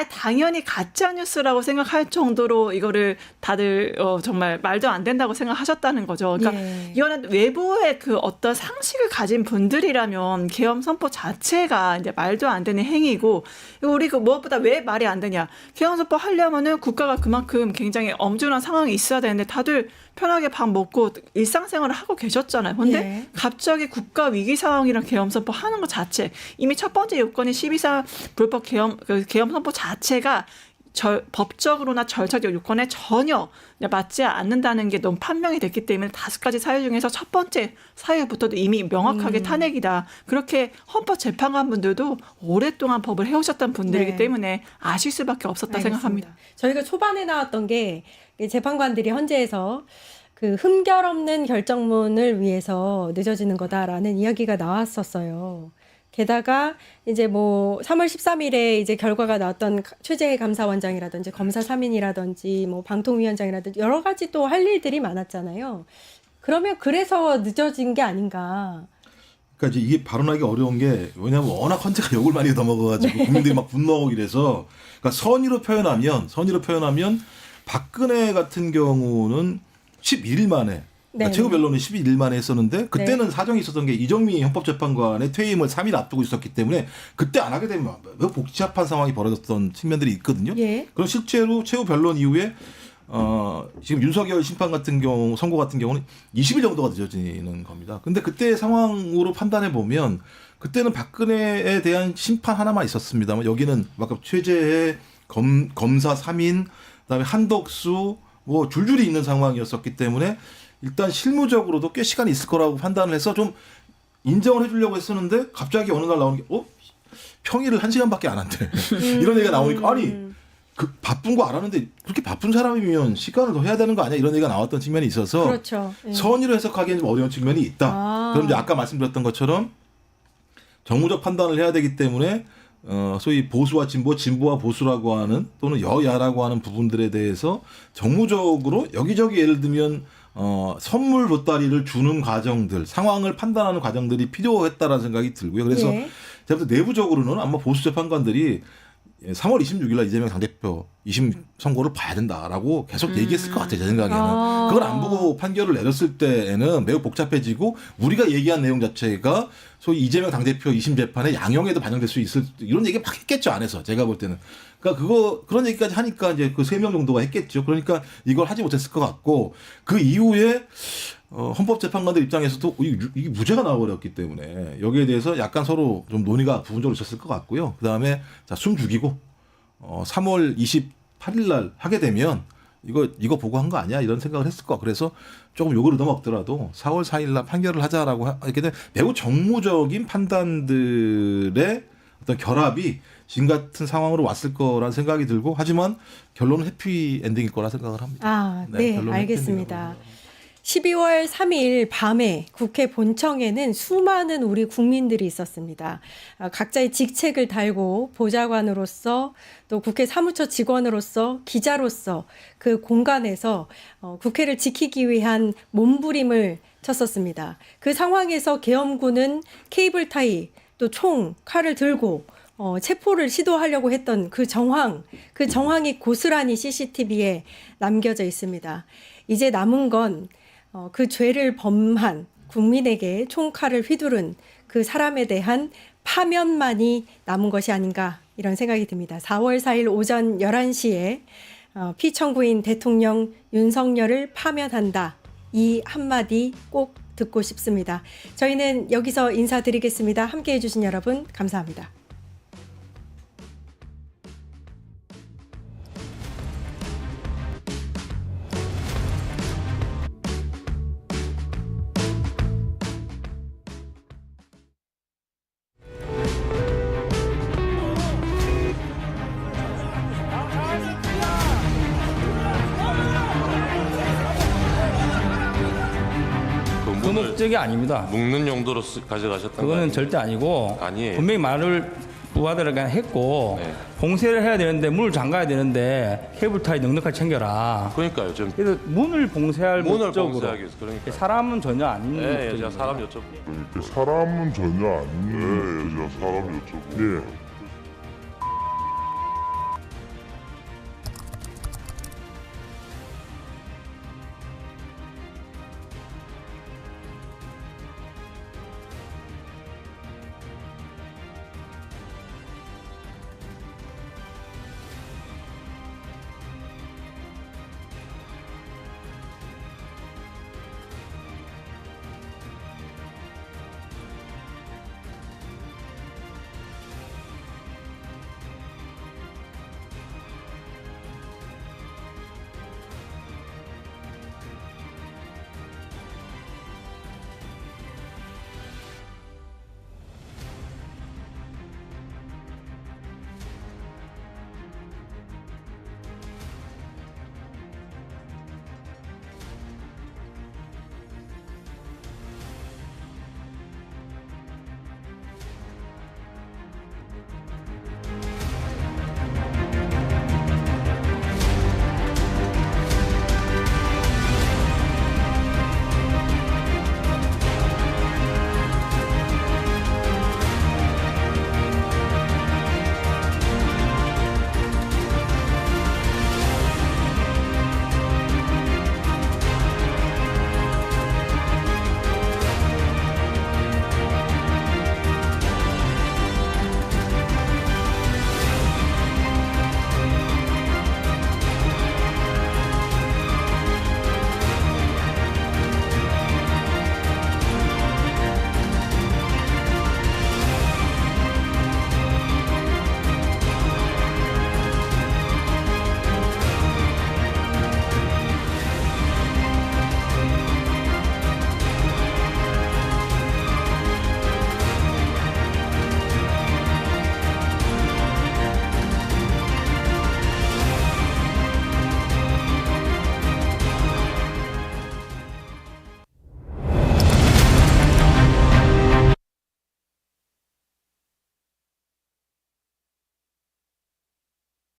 당연히 가짜 뉴스라고 생각할 정도로 이거를 다들 정말 말도 안 된다고 생각하셨다는 거죠. 그러니까 예. 이거는 외부의 그 어떤 상식을 가진 분들이라면 계엄 선포 자체가 이제 말도 안 되는 행위고 우리 그 무엇보다 왜 말이 안 되냐? 계엄 선포 하려면은 국가가 그만큼 굉장히 엄중한 상황이 있어야 되는데 다들 편하게 밥 먹고 일상생활을 하고 계셨잖아요. 근데 예. 갑자기 국가 위기 상황이랑 계엄 선포 하는 것 자체 이미 첫 번째 요건이 12.3 불법 계엄 선포 자체가 법적으로나 절차적 요건에 전혀 맞지 않는다는 게 너무 판명이 됐기 때문에 5가지 사유 중에서 첫 번째 사유부터도 이미 명확하게 탄핵이다. 그렇게 헌법재판관분들도 오랫동안 법을 해오셨던 분들이기 네. 때문에 아실 수밖에 없었다 알겠습니다. 생각합니다. 저희가 초반에 나왔던 게 재판관들이 헌재에서 그 흠결 없는 결정문을 위해서 늦어지는 거다라는 이야기가 나왔었어요. 게다가 이제 뭐 3월 13일에 이제 결과가 나왔던 최재 감사원장이라든지 검사 3인이라든지 뭐 방통위원장이라든지 여러 가지 또 할 일들이 많았잖아요. 그러면 그래서 늦어진 게 아닌가. 그러니까 이제 이게 발언하기 어려운 게 왜냐하면 워낙 헌재가 욕을 많이 얻어먹어가지고 국민들이 막 분노하고 이래서 그러니까 선의로 표현하면 박근혜 같은 경우는 11일 만에 그러니까 네. 최고 변론을 12일 만에 했었는데 그때는 네. 사정이 있었던 게 이정미 헌법재판관의 퇴임을 3일 앞두고 있었기 때문에 그때 안 하게 되면 매우 복잡한 상황이 벌어졌던 측면들이 있거든요. 예. 그럼 실제로 최후 변론 이후에 지금 윤석열 심판 같은 경우 선고 같은 경우는 20일 정도가 늦어지는 겁니다. 근데 그때 상황으로 판단해 보면 그때는 박근혜에 대한 심판 하나만 있었습니다만 여기는 아까 최재의 검사 3인 그다음에 한덕수 뭐 줄줄이 있는 상황이었었기 때문에 일단 실무적으로도 꽤 시간이 있을 거라고 판단을 해서 좀 인정을 해주려고 했었는데 갑자기 어느 날 나오는 게 평일을 1시간밖에 안 한대. 이런 얘기가 나오니까 아니 그 바쁜 거 알았는데 그렇게 바쁜 사람이면 시간을 더 해야 되는 거 아니야? 이런 얘기가 나왔던 측면이 있어서 그렇죠. 예. 선의로 해석하기에는 좀 어려운 측면이 있다. 그럼 이제 아까 말씀드렸던 것처럼 정무적 판단을 해야 되기 때문에 소위 보수와 진보, 진보와 보수라고 하는 또는 여야라고 하는 부분들에 대해서 정무적으로 여기저기 예를 들면 선물 보따리를 주는 과정들, 상황을 판단하는 과정들이 필요했다라는 생각이 들고요. 그래서 예. 제가 볼 때 내부적으로는 아마 보수 재판관들이 3월 26일 날 이재명 당대표 2심 선고를 봐야 된다라고 계속 얘기했을 것 같아요. 제 생각에는. 아. 그걸 안 보고 판결을 내렸을 때에는 매우 복잡해지고 우리가 얘기한 내용 자체가 소위 이재명 당대표 2심 재판의 양형에도 반영될 수 있을 이런 얘기 막 했겠죠, 안에서. 제가 볼 때는. 그러니까 그런 얘기까지 하니까 이제 그 3명 정도가 했겠죠. 그러니까 이걸 하지 못했을 것 같고 그 이후에 헌법재판관들 입장에서도 이게 무죄가 나와버렸기 때문에 여기에 대해서 약간 서로 좀 논의가 부분적으로 있었을 것 같고요. 그 다음에 숨 죽이고 3월 28일 날 하게 되면 이거 보고 한 거 아니야 이런 생각을 했을 거. 그래서 조금 요구를 넘어먹더라도 4월 4일 날 판결을 하자라고 이렇게 되면 매우 정무적인 판단들의 어떤 결합이 지금 같은 상황으로 왔을 거라는 생각이 들고 하지만 결론은 해피 엔딩일 거라 생각을 합니다. 아, 네, 결론은 알겠습니다. 12월 3일 밤에 국회 본청에는 수많은 우리 국민들이 있었습니다. 각자의 직책을 달고 보좌관으로서 또 국회 사무처 직원으로서 기자로서 그 공간에서 국회를 지키기 위한 몸부림을 쳤었습니다. 그 상황에서 계엄군은 케이블 타이 또 총, 칼을 들고 체포를 시도하려고 했던 그 정황이 고스란히 CCTV에 남겨져 있습니다. 이제 남은 건 그 죄를 범한 국민에게 총칼을 휘두른 그 사람에 대한 파면만이 남은 것이 아닌가 이런 생각이 듭니다. 4월 4일 오전 11시에 피청구인 대통령 윤석열을 파면한다. 이 한마디 꼭 듣고 싶습니다. 저희는 여기서 인사드리겠습니다. 함께해 주신 여러분 감사합니다. 그 목적이 아닙니다. 묵는 용도로 가져가셨던 거 그거는 아니에요? 절대 아니고 아니에요. 분명히 말을 부하들에게 했고 네. 봉쇄를 해야 되는데 문을 잠가야 되는데 케이블타이 넉넉하게 챙겨라. 그러니까요. 좀 그래서 문을 봉쇄할 문을 목적으로 봉쇄하기 위해서 그러니까. 사람은 전혀 아닌 예, 목적입니다. 제가 사람 여쭤. 사람은 전혀 아닌. 예, 제가 사람 여쭤보고. 예.